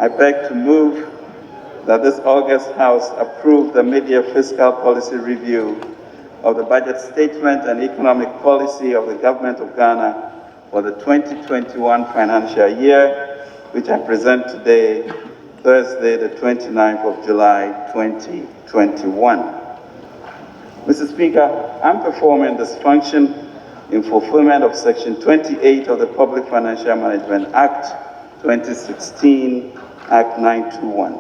I beg to move that this August House approve the mid-year fiscal policy review of the budget statement and economic policy of the Government of Ghana for the 2021 financial year, which I present today, Thursday, the 29th of July, 2021. Mr. Speaker, I'm performing this function in fulfillment of Section 28 of the Public Financial Management Act 2016, Act 921.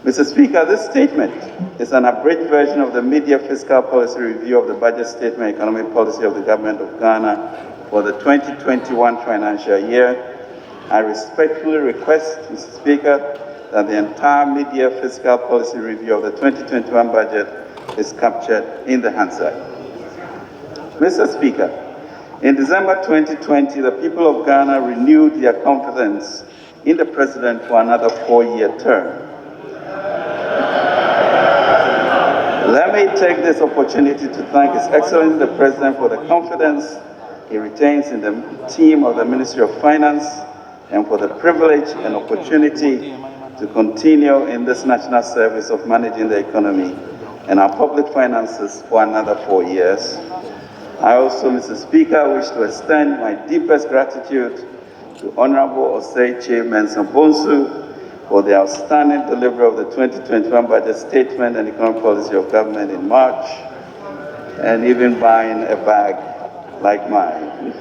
Mr. Speaker, this statement is an abridged version of the mid-year fiscal policy review of the budget statement and economic policy of the Government of Ghana for the 2021 financial year. I respectfully request, Mr. Speaker, that the entire mid-year fiscal policy review of the 2021 budget is captured in the Hansard. Mr. Speaker, in December 2020, the people of Ghana renewed their confidence in the President for another 4-year term. Let me take this opportunity to thank His Excellency the President for the confidence he retains in the team of the Ministry of Finance and for the privilege and opportunity to continue in this national service of managing the economy and our public finances for another 4 years. I also, Mr. Speaker, wish to extend my deepest gratitude to Honorable Osei Mensah Bonsu for the outstanding delivery of the 2021 budget statement and economic policy of government in March, and even buying a bag like mine.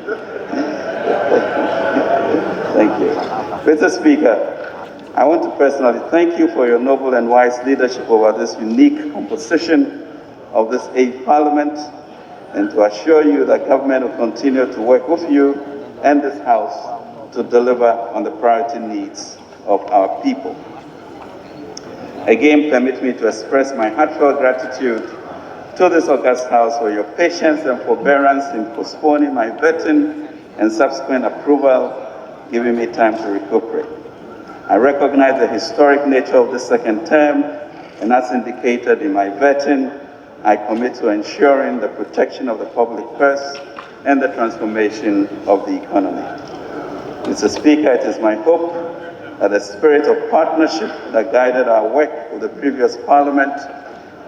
Thank you. Mr. Speaker, I want to personally thank you for your noble and wise leadership over this unique composition of this 8th Parliament, and to assure you that government will continue to work with you and this House to deliver on the priority needs of our people. Again, permit me to express my heartfelt gratitude to this august House for your patience and forbearance in postponing my vetting and subsequent approval, giving me time to recuperate. I recognize the historic nature of this second term, and as indicated in my vetting, I commit to ensuring the protection of the public purse and the transformation of the economy. Mr. Speaker, it is my hope that the spirit of partnership that guided our work with the previous Parliament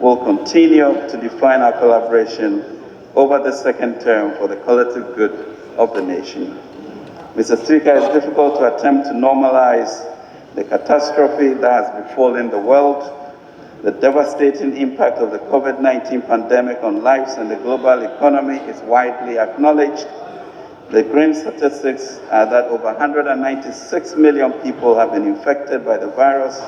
will continue to define our collaboration over the second term for the collective good of the nation. Mr. Speaker, it's difficult to attempt to normalize the catastrophe that has befallen the world. The devastating impact of the COVID-19 pandemic on lives and the global economy is widely acknowledged. The grim statistics are that over 196 million people have been infected by the virus,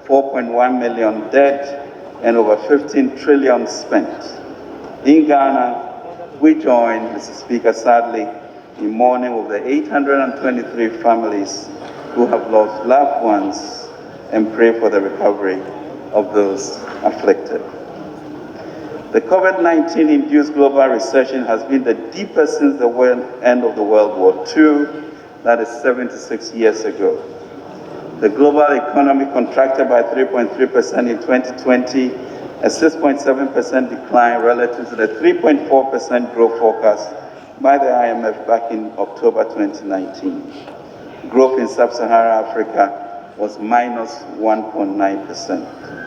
4.1 million dead, and over 15 trillion spent. In Ghana, we join, Mr. Speaker, sadly, in mourning with the 823 families who have lost loved ones and pray for the recovery of those afflicted. The COVID-19 induced global recession has been the deepest since the end of the World War II, that is 76 years ago. The global economy contracted by 3.3% in 2020, a 6.7% decline relative to the 3.4% growth forecast by the IMF back in October 2019. Growth in sub-Saharan Africa was minus 1.9%.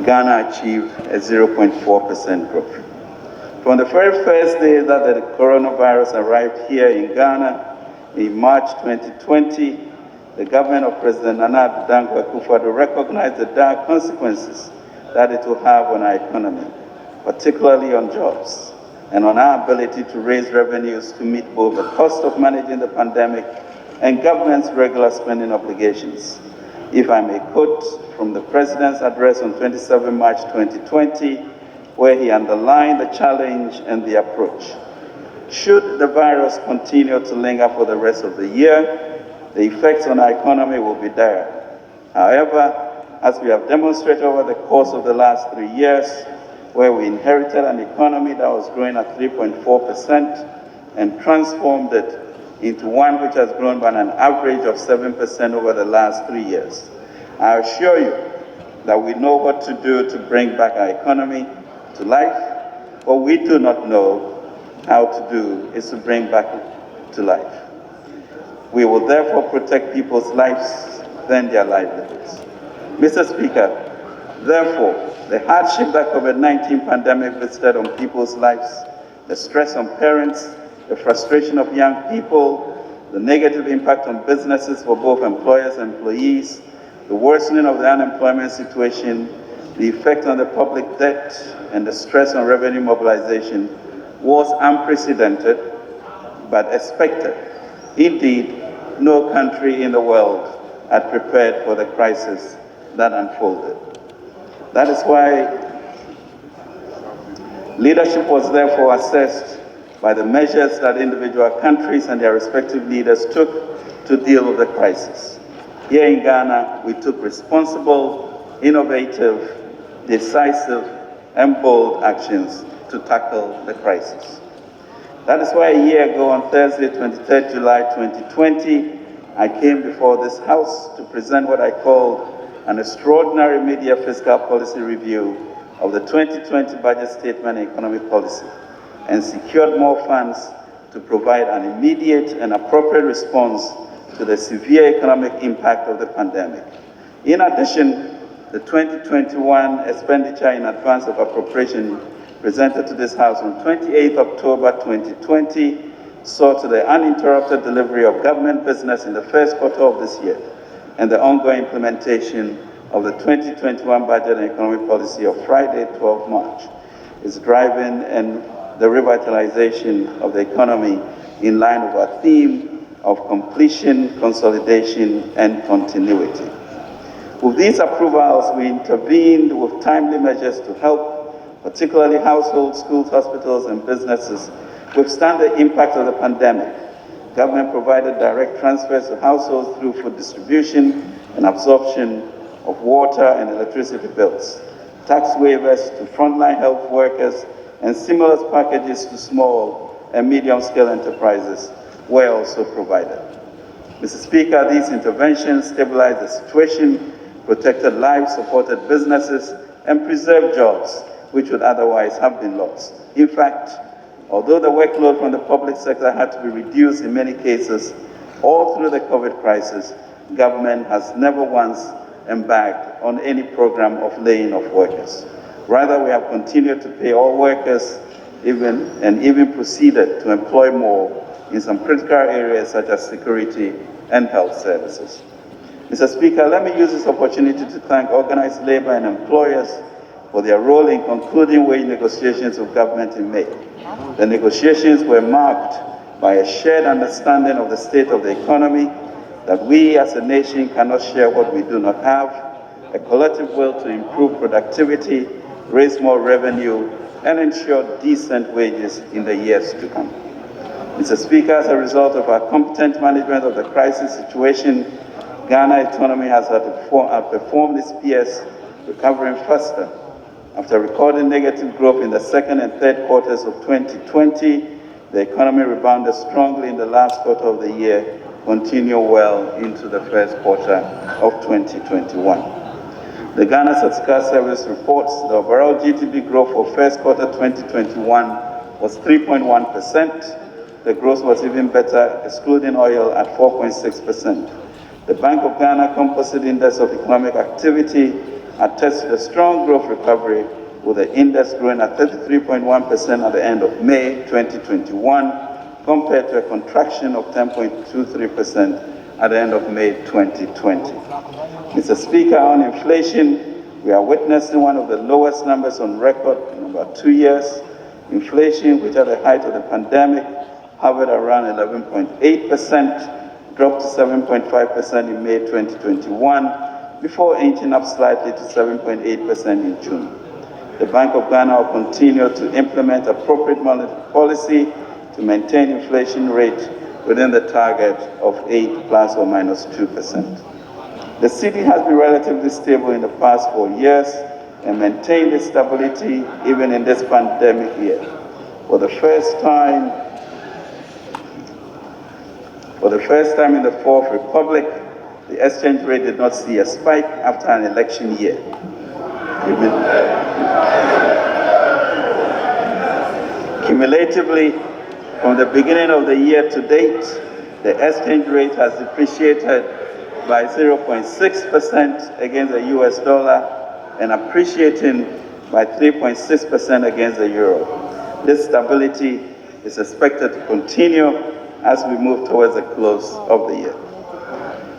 Ghana achieved a 0.4% growth. From the very first day that the coronavirus arrived here in Ghana in March 2020, the government of President Nana Addo Akufo-Addo recognized the dire consequences that it will have on our economy, particularly on jobs, and on our ability to raise revenues to meet both the cost of managing the pandemic and government's regular spending obligations. If I may quote from the President's address on 27 March 2020, where he underlined the challenge and the approach. Should the virus continue to linger for the rest of the year, the effects on our economy will be dire. However, as we have demonstrated over the course of the last 3 years, where we inherited an economy that was growing at 3.4% and transformed it into one which has grown by an average of 7% over the last 3 years. I assure you that we know what to do to bring back our economy to life. What we do not know how to do is to bring back to life. We will therefore protect people's lives than their livelihoods. Mr. Speaker, therefore, the hardship that COVID-19 pandemic visited on people's lives, the stress on parents, the frustration of young people, the negative impact on businesses for both employers and employees, the worsening of the unemployment situation, the effect on the public debt, and the stress on revenue mobilization was unprecedented but expected. Indeed, no country in the world had prepared for the crisis that unfolded. That is why leadership was therefore assessed by the measures that individual countries and their respective leaders took to deal with the crisis. Here in Ghana, we took responsible, innovative, decisive, and bold actions to tackle the crisis. That is why a year ago on Thursday, 23rd July 2020, I came before this House to present what I called an extraordinary mid-year fiscal policy review of the 2020 budget statement and economic policy, and secured more funds to provide an immediate and appropriate response to the severe economic impact of the pandemic. In addition, the 2021 expenditure in advance of appropriation presented to this House on 28 October 2020 saw to the uninterrupted delivery of government business in the first quarter of this year and the ongoing implementation of the 2021 budget and economic policy of Friday, 12 March is driving and the revitalization of the economy in line with our theme of completion, consolidation, and continuity. With these approvals, we intervened with timely measures to help, particularly households, schools, hospitals, and businesses, withstand the impact of the pandemic. Government provided direct transfers to households through food distribution and absorption of water and electricity bills, tax waivers to frontline health workers, and stimulus packages to small and medium-scale enterprises were also provided. Mr. Speaker, these interventions stabilized the situation, protected lives, supported businesses, and preserved jobs which would otherwise have been lost. In fact, although the workload from the public sector had to be reduced in many cases all through the COVID crisis, government has never once embarked on any program of laying off workers. Rather, we have continued to pay all workers and even proceeded to employ more in some critical areas such as security and health services. Mr. Speaker, let me use this opportunity to thank organized labor and employers for their role in concluding wage negotiations with government in May. The negotiations were marked by a shared understanding of the state of the economy, that we as a nation cannot share what we do not have, a collective will to improve productivity, raise more revenue, and ensure decent wages in the years to come. Mr. Speaker, as a result of our competent management of the crisis situation, Ghana economy has outperformed its peers, recovering faster. After recording negative growth in the second and third quarters of 2020, the economy rebounded strongly in the last quarter of the year, continue well into the first quarter of 2021. The Ghana Statistical Service reports the overall GDP growth for first quarter 2021 was 3.1%. The growth was even better, excluding oil, at 4.6%. The Bank of Ghana Composite Index of Economic Activity attests to the strong growth recovery, with the index growing at 33.1% at the end of May 2021, compared to a contraction of 10.23% at the end of May 2020. Mr. Speaker, on inflation, we are witnessing one of the lowest numbers on record in about 2 years. Inflation, which at the height of the pandemic hovered around 11.8%, dropped to 7.5% in May 2021, before inching up slightly to 7.8% in June. The Bank of Ghana will continue to implement appropriate monetary policy to maintain inflation rate within the target of 8 plus or minus 2%. The city has been relatively stable in the past 4 years and maintained its stability even in this pandemic year. For the first time in the Fourth Republic, the exchange rate did not see a spike after an election year. Cumulatively, from the beginning of the year to date, The exchange rate has depreciated by 0.6% against the US dollar and appreciating by 3.6% against the euro. This stability is expected to continue as we move towards the close of the year.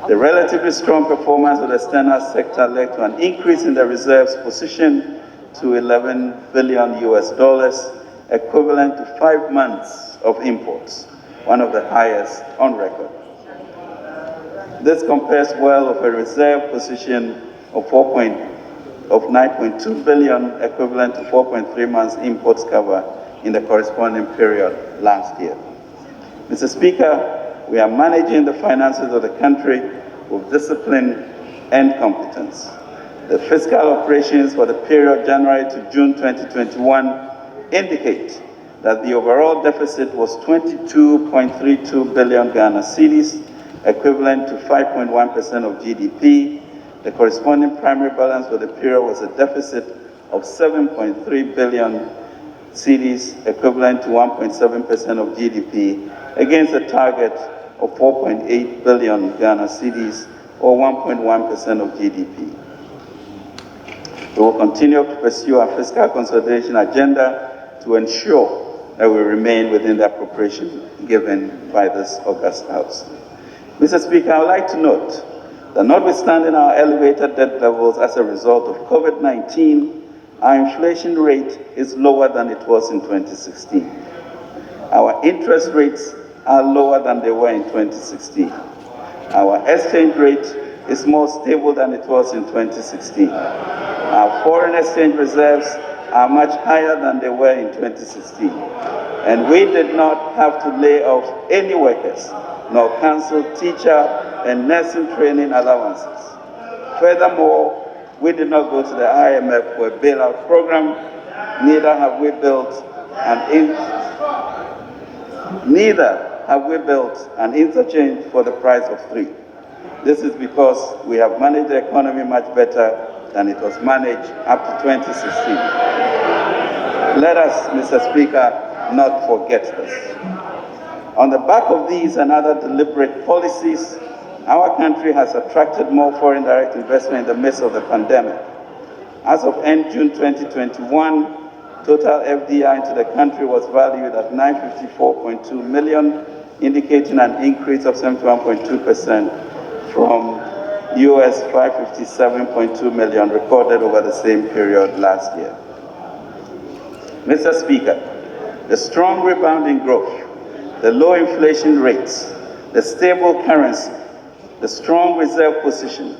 The relatively strong performance of the external sector led to an increase in the reserves position to 11 billion US dollars, equivalent to 5 months of imports, one of the highest on record. This compares well with a reserve position of 9.2 billion, equivalent to 4.3 months imports cover in the corresponding period last year. Mr. Speaker, we are managing the finances of the country with discipline and competence. The fiscal operations for the period January to June 2021 indicate that the overall deficit was 22.32 billion Ghana cedis, equivalent to 5.1% of GDP. The corresponding primary balance for the period was a deficit of 7.3 billion cedis, equivalent to 1.7% of GDP, against a target of 4.8 billion Ghana cedis, or 1.1% of GDP. We will continue to pursue our fiscal consolidation agenda to ensure that we remain within the appropriation given by this august House. Mr. Speaker, I would like to note that notwithstanding our elevated debt levels as a result of COVID-19, our inflation rate is lower than it was in 2016. Our interest rates are lower than they were in 2016. Our exchange rate is more stable than it was in 2016. Our foreign exchange reserves are much higher than they were in 2016. And we did not have to lay off any workers, nor cancel teacher and nursing training allowances. Furthermore, we did not go to the IMF for a bailout program, neither have we built an interchange for the price of 3. This is because we have managed the economy much better than it was managed up to 2016. Let us, Mr. Speaker, not forget this. On the back of these and other deliberate policies, our country has attracted more foreign direct investment in the midst of the pandemic. As of end June 2021, total FDI into the country was valued at 954.2 million, indicating an increase of 71.2% from US 557.2 million recorded over the same period last year. Mr. Speaker, the strong rebound in growth, the low inflation rates, the stable currency, the strong reserve position,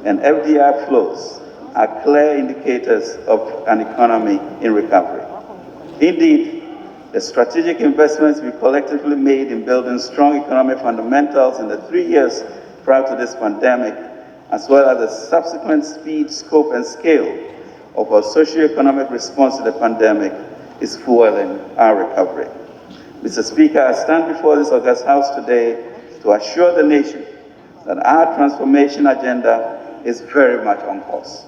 and FDI flows are clear indicators of an economy in recovery. Indeed, the strategic investments we collectively made in building strong economic fundamentals in the 3 years prior to this pandemic, as well as the subsequent speed, scope, and scale of our socio-economic response to the pandemic is fueling our recovery. Mr. Speaker, I stand before this august House today to assure the nation that our transformation agenda is very much on course.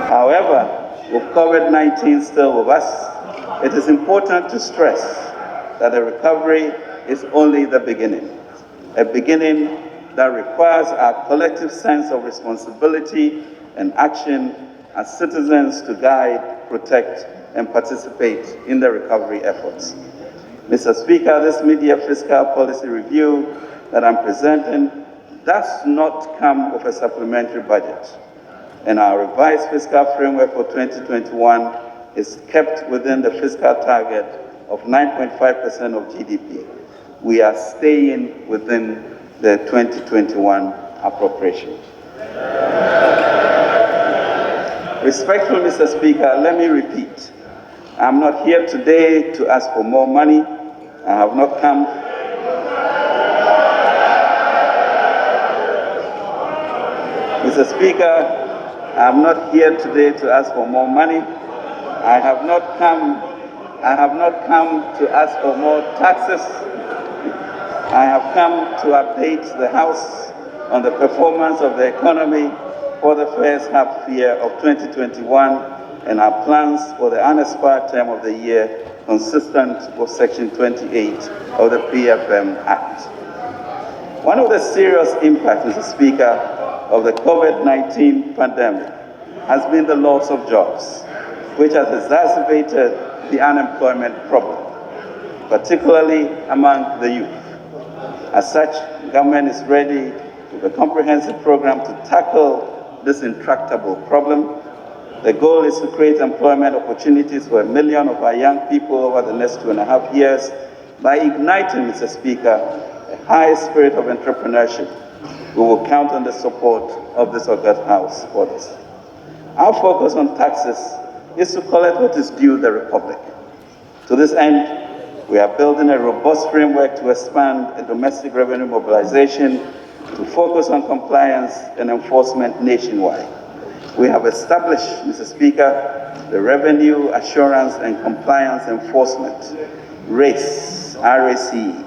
However, with COVID-19 still with us, it is important to stress that the recovery is only the beginning, a beginning that requires our collective sense of responsibility and action as citizens to guide, protect, and participate in the recovery efforts. Mr. Speaker, this mid-year fiscal policy review that I'm presenting does not come with a supplementary budget, and our revised fiscal framework for 2021 is kept within the fiscal target of 9.5% of GDP. We are staying within the 2021 appropriation. Respectfully, Mr. Speaker, let me repeat. I'm not here today to ask for more money. I have not come. Mr. Speaker, I'm not here today to ask for more money. I have not come to ask for more taxes. I have come to update the House on the performance of the economy for the first half year of 2021 and our plans for the unexpired term of the year consistent with Section 28 of the PFM Act. One of the serious impacts, Mr. Speaker, of the COVID-19 pandemic has been the loss of jobs, which has exacerbated the unemployment problem, particularly among the youth. As such, government is ready with a comprehensive program to tackle this intractable problem. The goal is to create employment opportunities for 1 million of our young people over the next 2.5 years by igniting, Mr. Speaker, a high spirit of entrepreneurship. We will count on the support of this august House for this. Our focus on taxes is to collect what is due the Republic. To this end, we are building a robust framework to expand a domestic revenue mobilization to focus on compliance and enforcement nationwide. We have established, Mr. Speaker, the Revenue Assurance and Compliance Enforcement, RACE, R-A-C-E.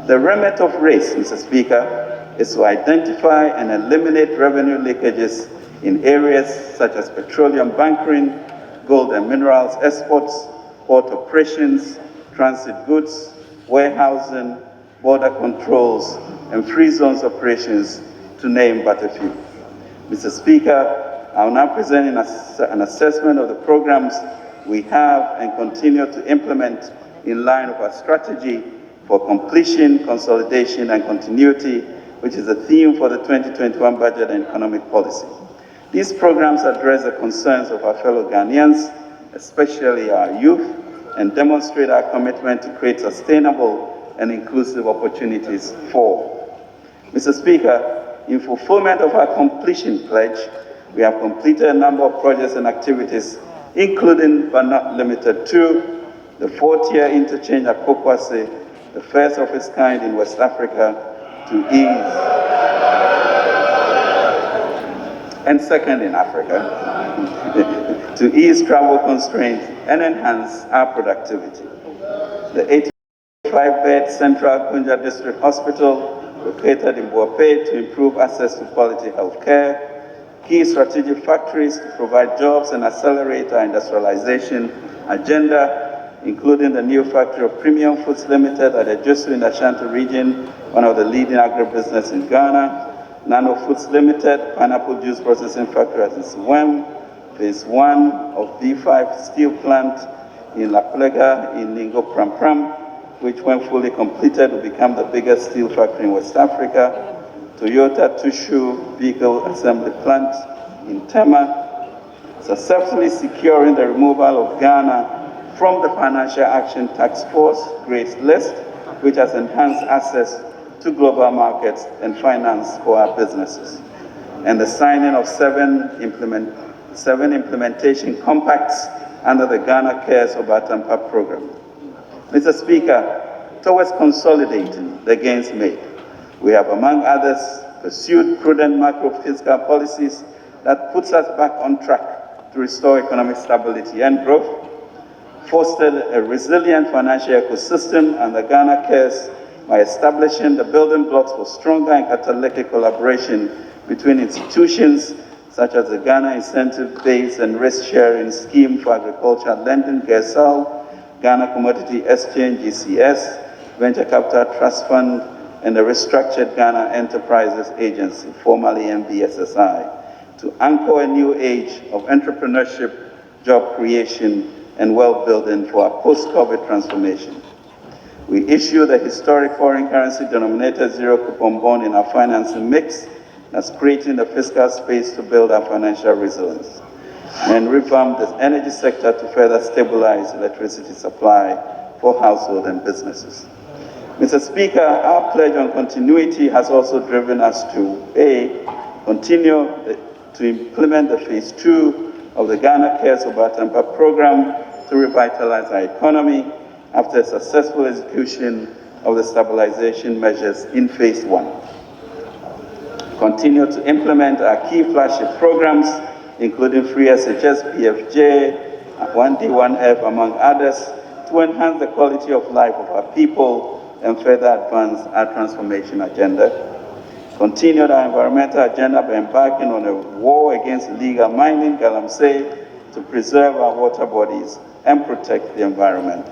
The remit of RACE, Mr. Speaker, is to identify and eliminate revenue leakages in areas such as petroleum bunkering, gold and minerals exports, port operations, transit goods, warehousing, border controls, and free zones operations, to name but a few. Mr. Speaker, I will now present an assessment of the programs we have and continue to implement in line with our strategy for completion, consolidation, and continuity, which is the theme for the 2021 budget and economic policy. These programs address the concerns of our fellow Ghanaians, especially our youth, and demonstrate our commitment to create sustainable and inclusive opportunities for. Mr. Speaker, in fulfillment of our completion pledge, we have completed a number of projects and activities, including but not limited to the 4-tier interchange at Pokwase, the first of its kind in West Africa, to ease, and second in Africa, to ease travel constraints and enhance our productivity. The 85-bed Central Kunja District Hospital, located in Buape, to improve access to quality health care. Key strategic factories to provide jobs and accelerate our industrialization agenda, including the new factory of Premium Foods Limited at Ejosu in the Ashanti region, one of the leading agribusiness in Ghana. Nano Foods Limited, pineapple juice processing factory at Nswem. Phase 1 of B5 steel plant in La Plega in Ningo Pram Pram, which when fully completed will become the biggest steel factory in West Africa. Toyota Tushu vehicle assembly plant in Tema, successfully securing the removal of Ghana from the Financial Action Task Force Grace List, which has enhanced access to global markets and finance for our businesses, and the signing of 7 implementation compacts under the Ghana Cares Obatampa program. Mr. Speaker, towards consolidating the gains made, we have, among others, pursued prudent macro-fiscal policies that puts us back on track to restore economic stability and growth, fostered a resilient financial ecosystem under Ghana Cares by establishing the building blocks for stronger and catalytic collaboration between institutions such as the Ghana Incentive Base and Risk Sharing Scheme for Agricultural Lending, GESAL, Ghana Commodity Exchange, GCS, Venture Capital Trust Fund, and the restructured Ghana Enterprises Agency, formerly MBSSI, to anchor a new age of entrepreneurship, job creation, and wealth building for our post-COVID transformation. We issue the historic foreign currency denominated zero-coupon bond in our financing mix, that's creating the fiscal space to build our financial resilience, and revamp the energy sector to further stabilize electricity supply for households and businesses. Mr. Speaker, our pledge on continuity has also driven us to continue to implement the Phase 2 of the Ghana Cares Obatampa program to revitalize our economy after a successful execution of the stabilization measures in Phase 1. Continue to implement our key flagship programs, including Free SHS, PFJ, 1D, 1F, among others, to enhance the quality of life of our people and further advance our transformation agenda. Continued our environmental agenda by embarking on a war against illegal mining, galamsey, to preserve our water bodies and protect the environment,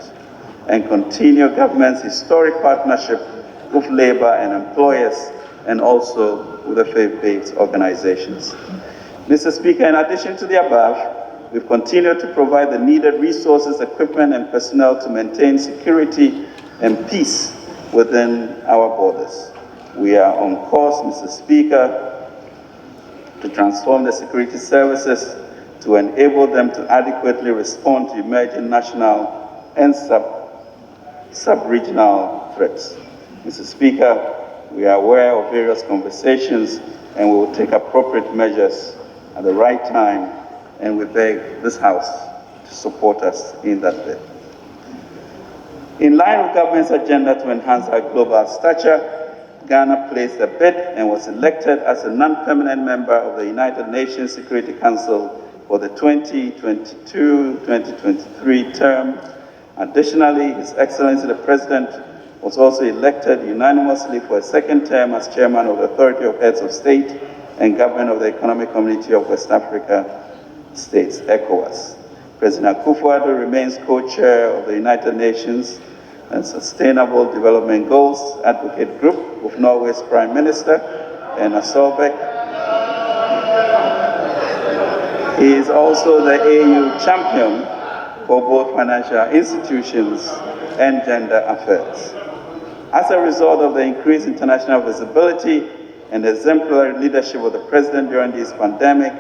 and continue government's historic partnership with labor and employers, and also with the faith-based organizations. Mr. Speaker, in addition to the above, we've continued to provide the needed resources, equipment, and personnel to maintain security and peace within our borders. We are on course, Mr. Speaker, to transform the security services to enable them to adequately respond to emerging national and sub-regional threats. Mr. Speaker, we are aware of various conversations and we will take appropriate measures at the right time, and we beg this House to support us in that bid. In line with government's agenda to enhance our global stature, Ghana placed a bid and was elected as a non-permanent member of the United Nations Security Council for the 2022-2023 term. Additionally, His Excellency the President was also elected unanimously for a second term as Chairman of the Authority of Heads of State and Government of the Economic Community of West Africa States, ECOWAS. President Akufo-Addo remains co-chair of the United Nations and Sustainable Development Goals Advocate Group with Norway's Prime Minister, Erna Solberg. He is also the AU champion for both financial institutions and gender affairs. As a result of the increased international visibility and exemplary leadership of the President during this pandemic,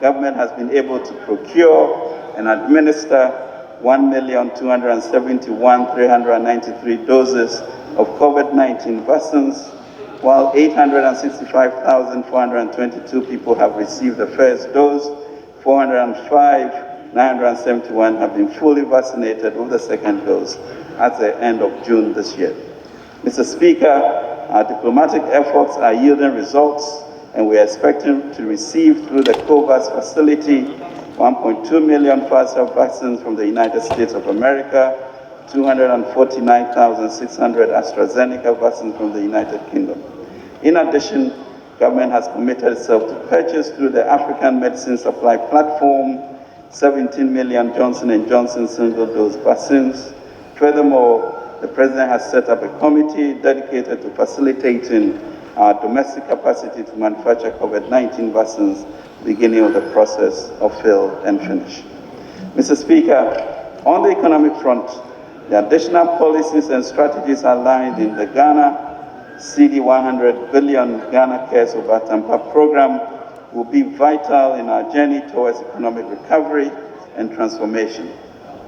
government has been able to procure and administer 1,271,393 doses of COVID-19 vaccines, while 865,422 people have received the first dose, 405,971 have been fully vaccinated with the second dose at the end of June this year. Mr. Speaker, our diplomatic efforts are yielding results, and we are expecting to receive through the COVAX facility 1.2 million Pfizer vaccines from the United States of America, 249,600 AstraZeneca vaccines from the United Kingdom. In addition, government has committed itself to purchase through the African Medicine Supply Platform 17 million Johnson & Johnson single-dose vaccines. Furthermore, the President has set up a committee dedicated to facilitating our domestic capacity to manufacture COVID-19 vaccines, beginning with the process of fill and finish. Mr. Speaker, on the economic front, the additional policies and strategies outlined in the Ghana CD 100 billion Ghana Cares Over Tampa program will be vital in our journey towards economic recovery and transformation.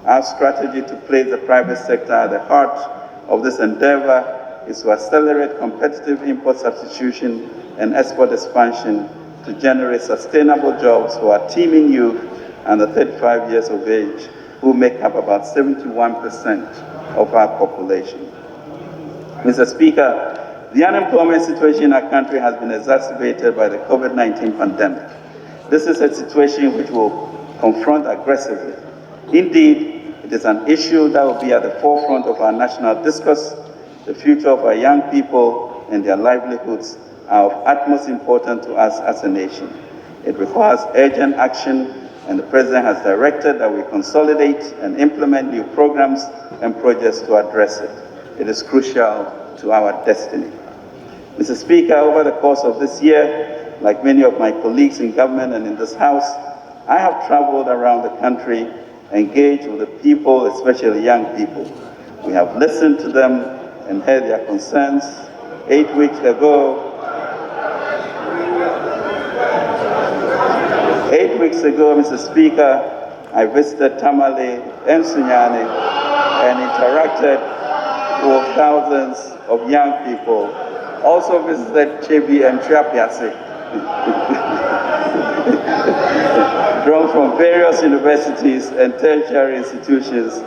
Our strategy to place the private sector at the heart of this endeavor is to accelerate competitive import substitution and export expansion to generate sustainable jobs for our teeming youth under 35 years of age, who make up about 71% of our population. Mr. Speaker, the unemployment situation in our country has been exacerbated by the COVID-19 pandemic. This is a situation which we'll confront aggressively. Indeed, it is an issue that will be at the forefront of our national discourse. The future of our young people and their livelihoods are of utmost importance to us as a nation. It requires urgent action, and the President has directed that we consolidate and implement new programs and projects to address it. It is crucial to our destiny. Mr. Speaker, over the course of this year, like many of my colleagues in government and in this House, I have traveled around the country, engaged with the people, especially young people. We have listened to them and heard their concerns. 8 weeks ago, Mr. Speaker, I visited Tamale and Sunyani and interacted with thousands of young people. Also visited Chebi and Triapiase, drawn from various universities and tertiary institutions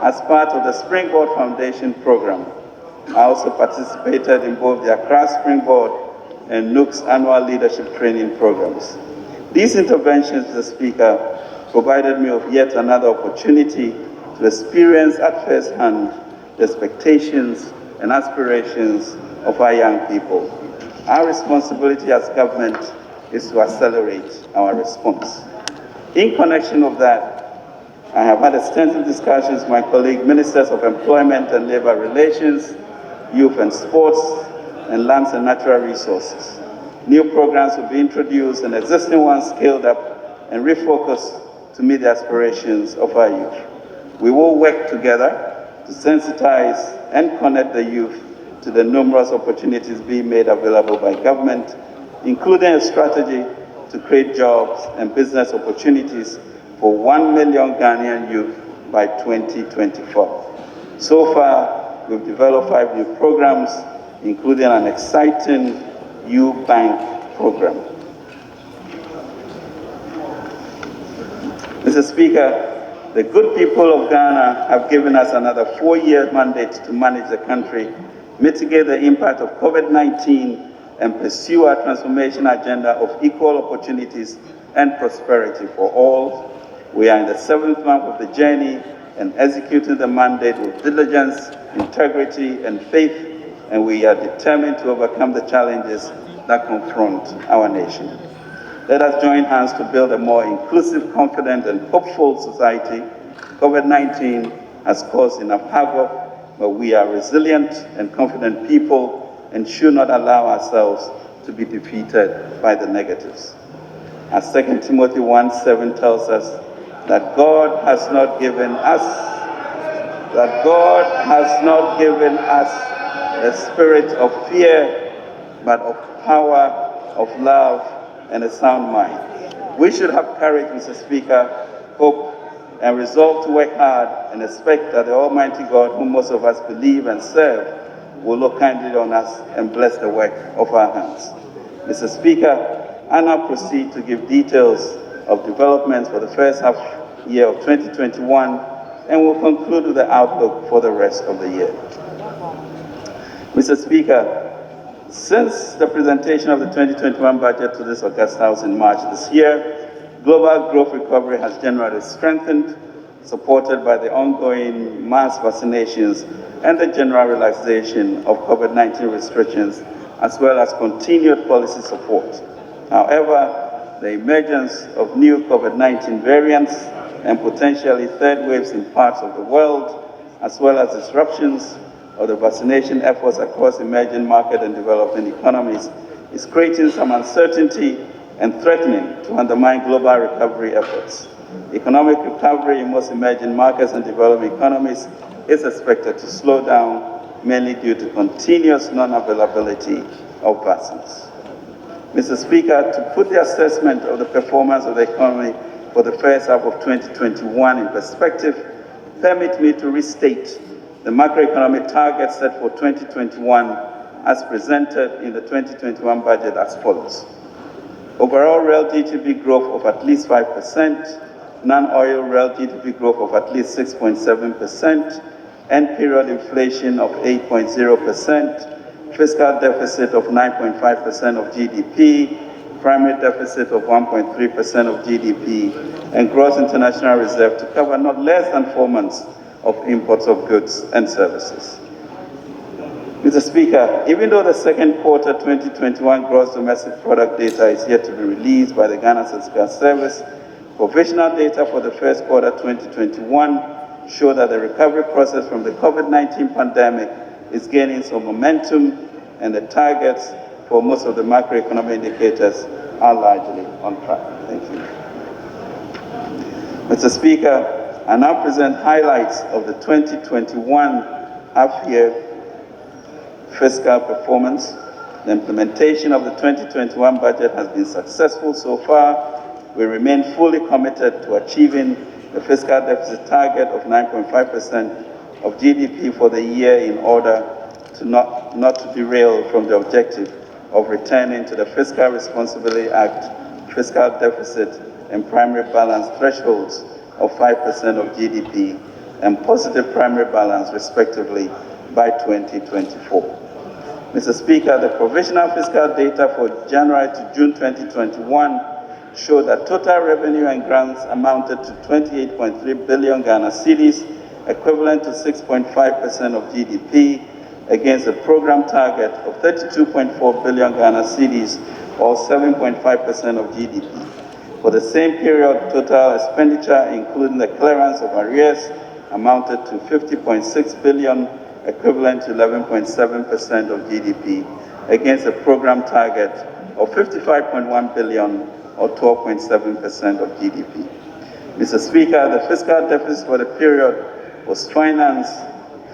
as part of the Springboard Foundation program. I also participated in both the Accra Springboard and NUC's annual leadership training programs. These interventions, Mr. Speaker, provided me with yet another opportunity to experience at first hand the expectations and aspirations of our young people. Our responsibility as government is to accelerate our response. In connection with that, I have had extensive discussions with my colleague Ministers of Employment and Labor Relations, Youth and Sports, and Lands and Natural Resources. New programs will be introduced and existing ones scaled up and refocused to meet the aspirations of our youth. We will work together to sensitize and connect the youth to the numerous opportunities being made available by government, including a strategy to create jobs and business opportunities for 1 million Ghanaian youth by 2024. So far, we've developed 5 new programs, including an exciting U-Bank program. Mr. Speaker, the good people of Ghana have given us another 4-year mandate to manage the country, mitigate the impact of COVID-19, and pursue our transformation agenda of equal opportunities and prosperity for all. We are in the 7th month of the journey and executing the mandate with diligence, integrity, and faith, and we are determined to overcome the challenges that confront our nation. Let us join hands to build a more inclusive, confident, and hopeful society. COVID-19 has caused enough havoc, but we are resilient and confident people and should not allow ourselves to be defeated by the negatives. As 2 Timothy 1:7 tells us, that God has not given us a spirit of fear, but of power, of love, and a sound mind. We should have courage, Mr. Speaker, hope, and resolve to work hard and expect that the Almighty God, whom most of us believe and serve, will look kindly on us and bless the work of our hands. Mr. Speaker, I now proceed to give details of developments for the first half year of 2021 and will conclude with the outlook for the rest of the year. Mr. Speaker, since the presentation of the 2021 budget to this August House in March this year, global growth recovery has generally strengthened, supported by the ongoing mass vaccinations and the general relaxation of COVID-19 restrictions, as well as continued policy support. However, the emergence of new COVID-19 variants and potentially third waves in parts of the world, as well as disruptions of the vaccination efforts across emerging market and developing economies, is creating some uncertainty and threatening to undermine global recovery efforts. Economic recovery in most emerging markets and developing economies is expected to slow down, mainly due to continuous non-availability of vaccines. Mr. Speaker, to put the assessment of the performance of the economy for the first half of 2021 in perspective, permit me to restate the macroeconomic targets set for 2021 as presented in the 2021 budget as follows. Overall real GDP growth of at least 5%, non-oil real GDP growth of at least 6.7%, end period inflation of 8.0%, fiscal deficit of 9.5% of GDP, primary deficit of 1.3% of GDP, and gross international reserve to cover not less than 4 months of imports of goods and services. Mr. Speaker, even though the second quarter 2021 gross domestic product data is yet to be released by the Ghana Statistical Service, provisional data for the first quarter 2021 show that the recovery process from the COVID-19 pandemic is gaining some momentum, and the targets for most of the macroeconomic indicators are largely on track. Thank you. Mr. Speaker, I now present highlights of the 2021 half-year fiscal performance. The implementation of the 2021 budget has been successful so far. We remain fully committed to achieving the fiscal deficit target of 9.5% of GDP for the year in order to not to derail from the objective of returning to the Fiscal Responsibility Act fiscal deficit and primary balance thresholds of 5% of GDP and positive primary balance, respectively, by 2024. Mr. Speaker, the provisional fiscal data for January to June 2021 show that total revenue and grants amounted to 28.3 billion Ghana cedis, equivalent to 6.5% of GDP, against a program target of 32.4 billion Ghana cedis, or 7.5% of GDP. For the same period, total expenditure, including the clearance of arrears, amounted to 50.6 billion, equivalent to 11.7% of GDP, against a program target of 55.1 billion, or 12.7% of GDP. Mr. Speaker, the fiscal deficit for the period was financed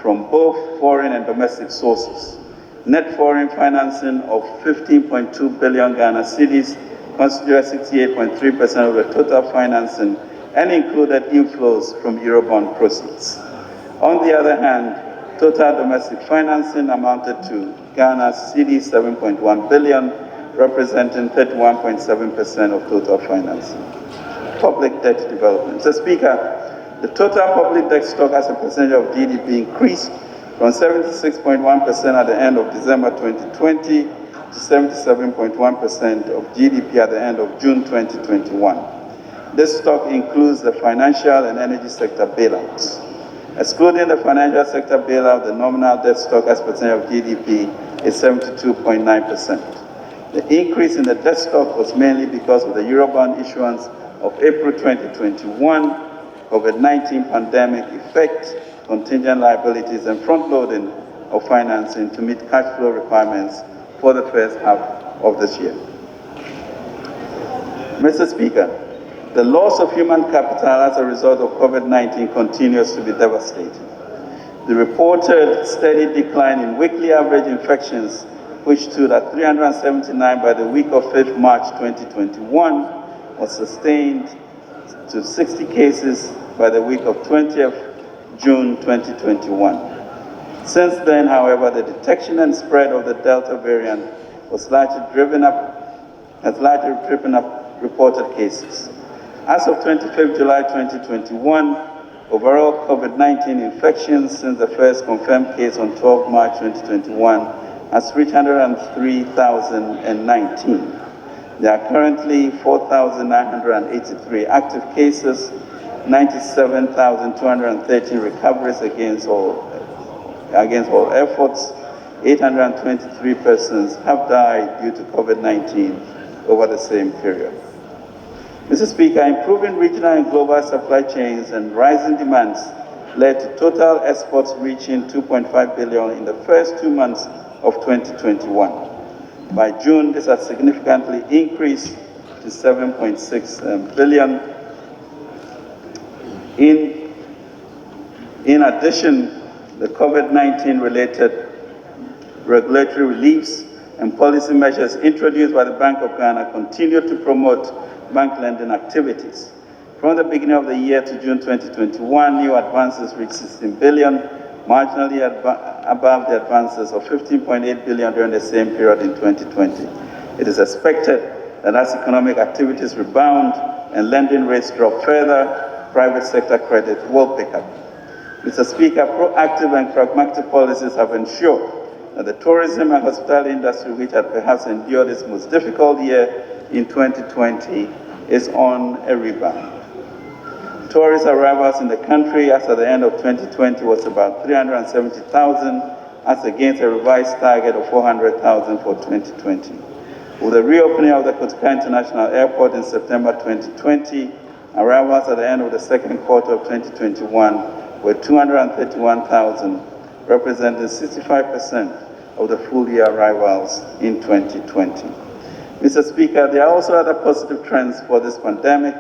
from both foreign and domestic sources. Net foreign financing of 15.2 billion Ghana cedis constituted 68.3% of the total financing and included inflows from Eurobond proceeds. On the other hand, total domestic financing amounted to Ghana cedis 7.1 billion, representing 31.7% of total financing. Public debt development. Mr. Speaker, the total public debt stock as a percentage of GDP increased from 76.1% at the end of December 2020 to 77.1% of GDP at the end of June 2021. This stock includes the financial and energy sector bailouts. Excluding the financial sector bailout, the nominal debt stock as a percentage of GDP is 72.9%. The increase in the debt stock was mainly because of the Eurobond issuance of April 2021, COVID-19 pandemic effect, contingent liabilities, and front-loading of financing to meet cash flow requirements for the first half of this year. Mr. Speaker, the loss of human capital as a result of COVID-19 continues to be devastating. The reported steady decline in weekly average infections, which stood at 379 by the week of 5th March 2021, was sustained to 60 cases by the week of 20th June 2021. Since then, however, the detection and spread of the Delta variant has largely driven up reported cases. As of 25th July 2021, overall COVID-19 infections since the first confirmed case on 12 March 2021 has reached 103,019. There are currently 4,983 active cases, 97,213 recoveries against all efforts. 823 persons have died due to COVID-19 over the same period. Mr. Speaker, improving regional and global supply chains and rising demands led to total exports reaching 2.5 billion in the first 2 months of 2021. By June, this has significantly increased to 7.6 billion. In addition, the COVID-19 related regulatory reliefs and policy measures introduced by the Bank of Ghana continue to promote bank lending activities. From the beginning of the year to June 2021, new advances reached 16 billion, marginally above the advances of 15.8 billion during the same period in 2020. It is expected that as economic activities rebound and lending rates drop further, private sector credit will pick up. Mr. Speaker, proactive and pragmatic policies have ensured that the tourism and hospitality industry, which had perhaps endured its most difficult year in 2020, is on a rebound. Tourist arrivals in the country as at the end of 2020 was about 370,000, as against a revised target of 400,000 for 2020. With the reopening of the Kotoka International Airport in September 2020, arrivals at the end of the second quarter of 2021 were 231,000, representing 65% of the full year arrivals in 2020. Mr. Speaker, there are also other positive trends for this pandemic,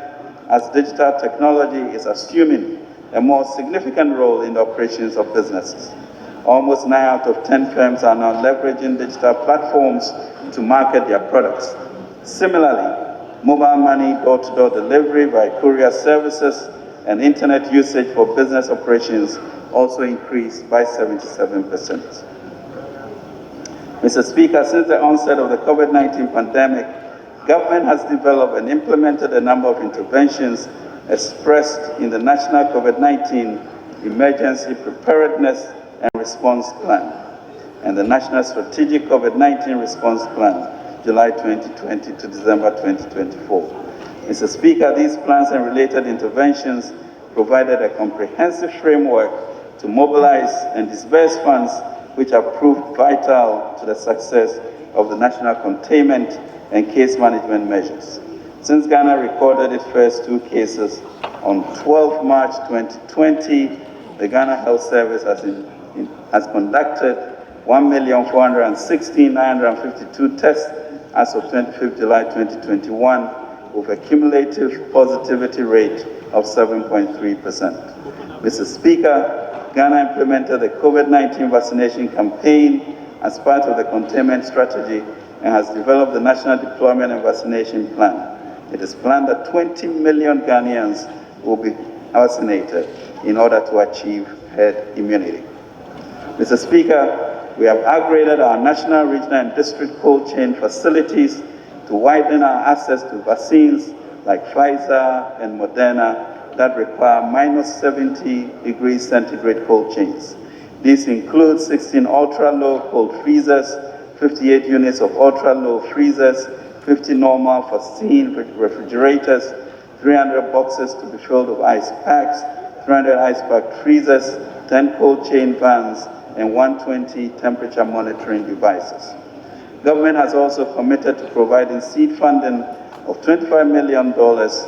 as digital technology is assuming a more significant role in the operations of businesses. Almost 9 out of 10 firms are now leveraging digital platforms to market their products. Similarly, mobile money door-to-door delivery by courier services and internet usage for business operations also increased by 77%. Mr. Speaker, since the onset of the COVID-19 pandemic, government has developed and implemented a number of interventions expressed in the National COVID-19 Emergency Preparedness and Response Plan and the National Strategic COVID-19 Response Plan, July 2020 to December 2024. Mr. Speaker, these plans and related interventions provided a comprehensive framework to mobilize and disburse funds which have proved vital to the success of the national containment and case management measures. Since Ghana recorded its first 2 cases on 12 March 2020, the Ghana Health Service has conducted 1,416,952 tests as of 25th July 2021, with a cumulative positivity rate of 7.3%. Mr. Speaker, Ghana implemented the COVID-19 vaccination campaign as part of the containment strategy and has developed the National Deployment and Vaccination Plan. It is planned that 20 million Ghanaians will be vaccinated in order to achieve herd immunity. Mr. Speaker, we have upgraded our national, regional, and district cold chain facilities to widen our access to vaccines like Pfizer and Moderna that require -70 degrees centigrade cold chains. These include 16 ultra-low cold freezers, 58 units of ultra-low freezers, 50 normal vaccine refrigerators, 300 boxes to be filled with ice packs, 300 ice pack freezers, 10 cold chain vans, and 120 temperature monitoring devices. Government has also committed to providing seed funding of $25 million towards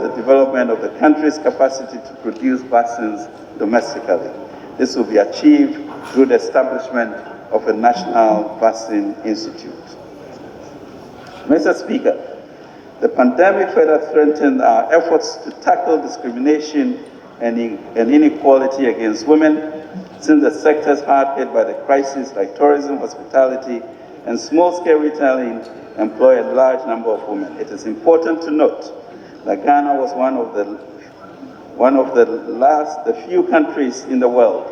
the development of the country's capacity to produce vaccines domestically. This will be achieved through the establishment of a National Vaccine Institute. Mr. Speaker, the pandemic further strengthened our efforts to tackle discrimination and inequality against women, since the sectors hard hit by the crisis like tourism, hospitality, and small-scale retailing employ a large number of women. It is important to note that Ghana was one of the few countries in the world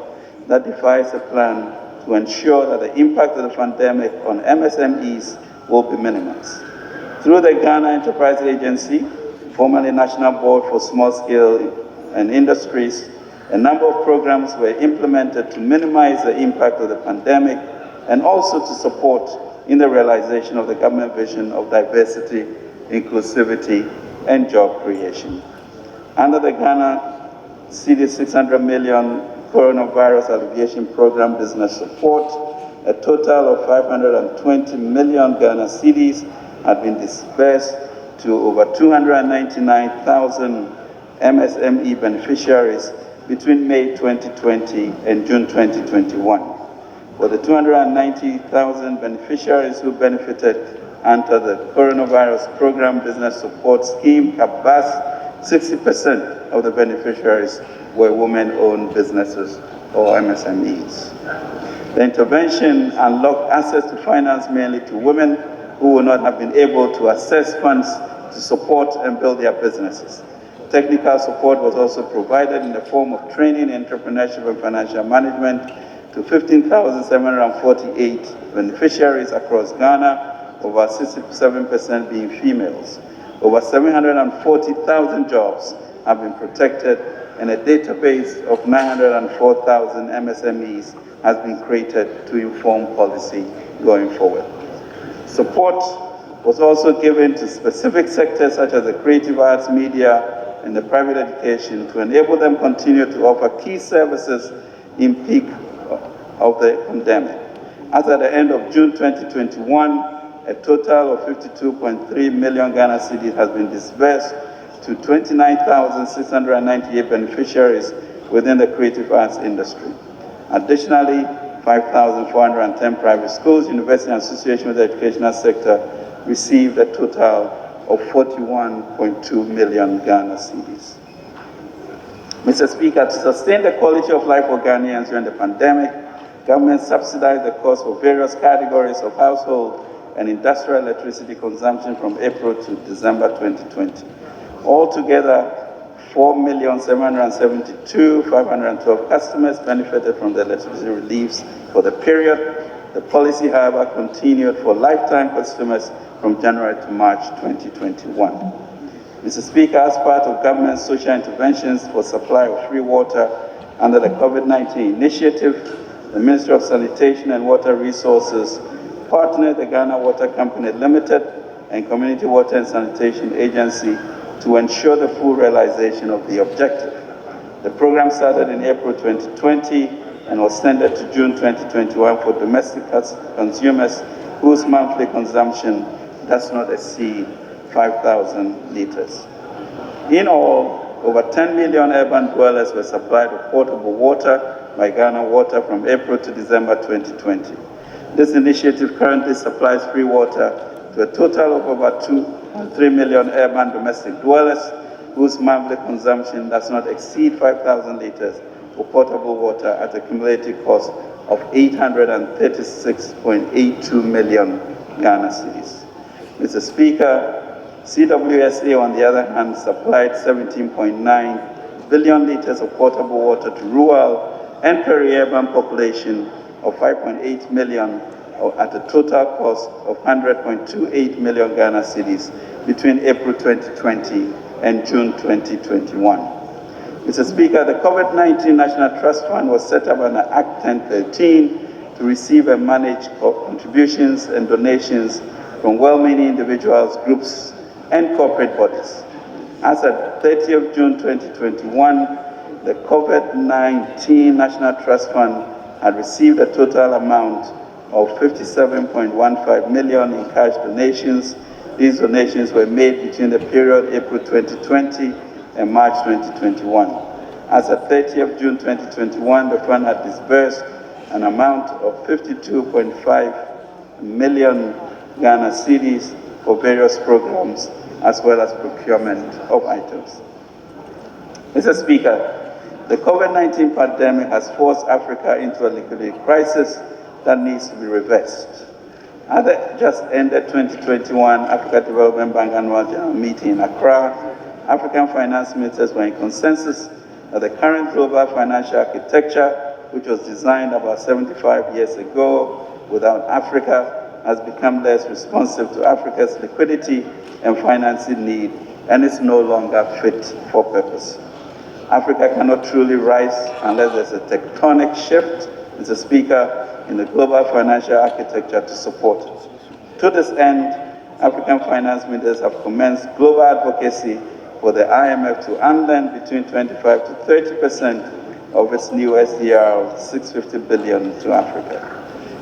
that devised a plan to ensure that the impact of the pandemic on MSMEs will be minimized. Through the Ghana Enterprise Agency, formerly National Board for Small Scale and Industries, a number of programs were implemented to minimize the impact of the pandemic and also to support in the realization of the government vision of diversity, inclusivity, and job creation. Under the Ghana cedi 600 million coronavirus alleviation program business support, a total of 520 million Ghana cedis had been disbursed to over 299,000 MSME beneficiaries between May 2020 and June 2021. For the 290,000 beneficiaries who benefited under the coronavirus program business support scheme, CAPBAS, 60% of the beneficiaries were women-owned businesses or MSMEs. The intervention unlocked access to finance mainly to women who would not have been able to access funds to support and build their businesses. Technical support was also provided in the form of training, entrepreneurship, and financial management to 15,748 beneficiaries across Ghana, over 67% being females. Over 740,000 jobs have been protected, and a database of 904,000 MSMEs has been created to inform policy going forward. Support was also given to specific sectors such as the creative arts, media, and the private education to enable them continue to offer key services in peak of the pandemic. As at the end of June 2021, a total of 52.3 million Ghana cedis has been disbursed to 29,698 beneficiaries within the creative arts industry. Additionally, 5,410 private schools, universities, and associations with the educational sector received a total of 41.2 million Ghana cedis. Mr. Speaker, to sustain the quality of life for Ghanaians during the pandemic, government subsidized the cost for various categories of household and industrial electricity consumption from April to December 2020. Altogether, 4,772,512 customers benefited from the electricity reliefs for the period. The policy, however, continued for lifetime customers from January to March 2021. Mr. Speaker, as part of government's social interventions for supply of free water under the COVID-19 initiative, the Ministry of Sanitation and Water Resources partnered the Ghana Water Company Limited and Community Water and Sanitation Agency to ensure the full realization of the objective. The program started in April 2020 and was extended to June 2021 for domestic consumers whose monthly consumption does not exceed 5,000 liters. In all, over 10 million urban dwellers were supplied with potable water by Ghana Water from April to December 2020. This initiative currently supplies free water to a total of over 2.3 million urban domestic dwellers whose monthly consumption does not exceed 5,000 liters of potable water at a cumulative cost of 836.82 million Ghana cedis. Mr. Speaker, CWSA, on the other hand, supplied 17.9 billion liters of potable water to rural and peri-urban population of 5.8 million at a total cost of 100.28 million Ghana cedis between April 2020 and June 2021. Mr. Speaker, the COVID-19 National Trust Fund was set up under Act 1013 to receive and manage contributions and donations from well-meaning individuals, groups, and corporate bodies. As at 30th June 2021, the COVID-19 National Trust Fund had received a total amount of 57.15 million in cash donations. These donations were made between the period April 2020 and March 2021. As at 30th June 2021, the fund had disbursed an amount of 52.5 million Ghana cedis for various programs as well as procurement of items. Mr. Speaker, the COVID-19 pandemic has forced Africa into a liquidity crisis that needs to be reversed. At the just ended 2021 Africa Development Bank Annual General Meeting in Accra, African finance ministers were in consensus that the current global financial architecture, which was designed about 75 years ago without Africa, has become less responsive to Africa's liquidity and financing need and is no longer fit for purpose. Africa cannot truly rise unless there's a tectonic shift, Mr. Speaker, in the global financial architecture to support it. To this end, African finance ministers have commenced global advocacy for the IMF to unlend between 25 to 30% of its new SDR of $650 billion to Africa.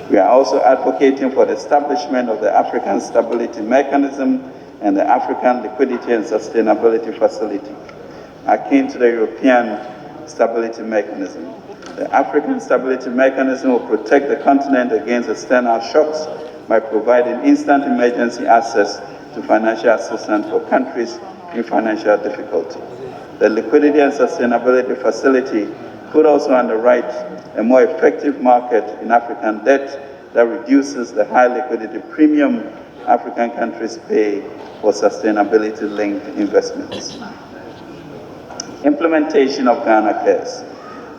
We are also advocating for the establishment of the African Stability Mechanism and the African Liquidity and Sustainability Facility, akin to the European Stability Mechanism. The African Stability Mechanism will protect the continent against external shocks by providing instant emergency access to financial assistance for countries in financial difficulty. The Liquidity and Sustainability Facility could also underwrite a more effective market in African debt that reduces the high liquidity premium African countries pay for sustainability-linked investments. Implementation of Ghana Cares.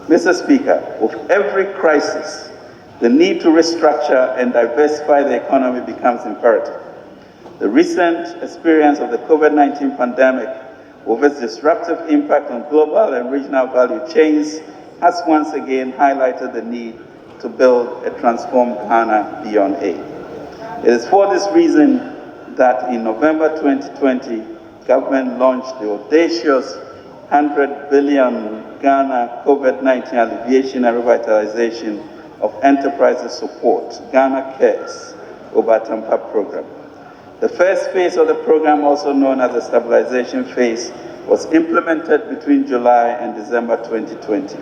Mr. Speaker, with every crisis, the need to restructure and diversify the economy becomes imperative. The recent experience of the COVID-19 pandemic, with its disruptive impact on global and regional value chains, has once again highlighted the need to build a transformed Ghana beyond aid. It is for this reason that in November 2020, government launched the audacious 100 billion Ghana COVID-19 alleviation and revitalization of enterprises support, Ghana Cares, Obatampa program. The first phase of the program, also known as the stabilization phase, was implemented between July and December 2020.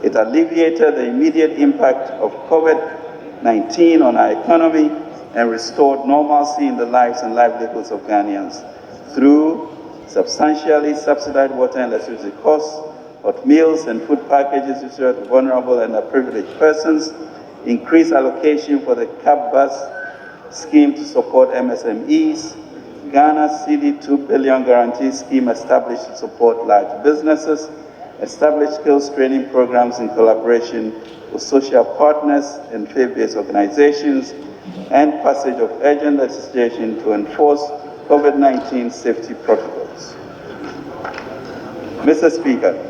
It alleviated the immediate impact of COVID-19 on our economy and restored normalcy in the lives and livelihoods of Ghanaians through substantially subsidized water and electricity costs, hot meals and food packages distributed to vulnerable and underprivileged persons, increased allocation for the cab bus scheme to support MSMEs, Ghana's CD 2 billion guarantee scheme established to support large businesses, established skills training programs in collaboration with social partners and faith-based organizations, and passage of urgent legislation to enforce COVID-19 safety protocols. Mr. Speaker,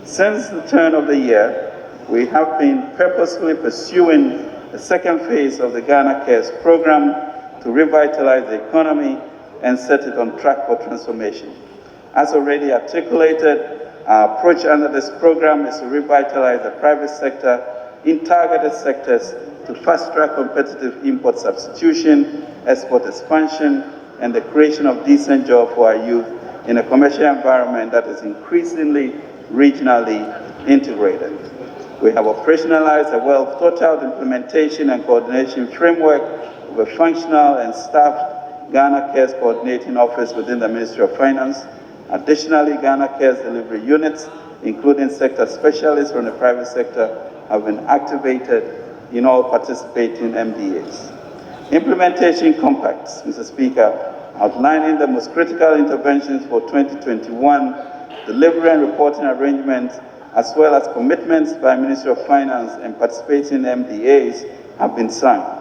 since the turn of the year, we have been purposefully pursuing the second phase of the Ghana Cares program to revitalize the economy and set it on track for transformation. As already articulated, our approach under this program is to revitalize the private sector in targeted sectors to fast-track competitive import substitution, export expansion, and the creation of decent jobs for our youth in a commercial environment that is increasingly regionally integrated. We have operationalized a well-thought-out implementation and coordination framework of a functional and staffed Ghana Cares Coordinating Office within the Ministry of Finance. Additionally, Ghana Cares delivery units, including sector specialists from the private sector, have been activated in all participating MDAs. Implementation compacts, Mr. Speaker, outlining the most critical interventions for 2021, delivery and reporting arrangements, as well as commitments by Ministry of Finance and participating MDAs have been signed.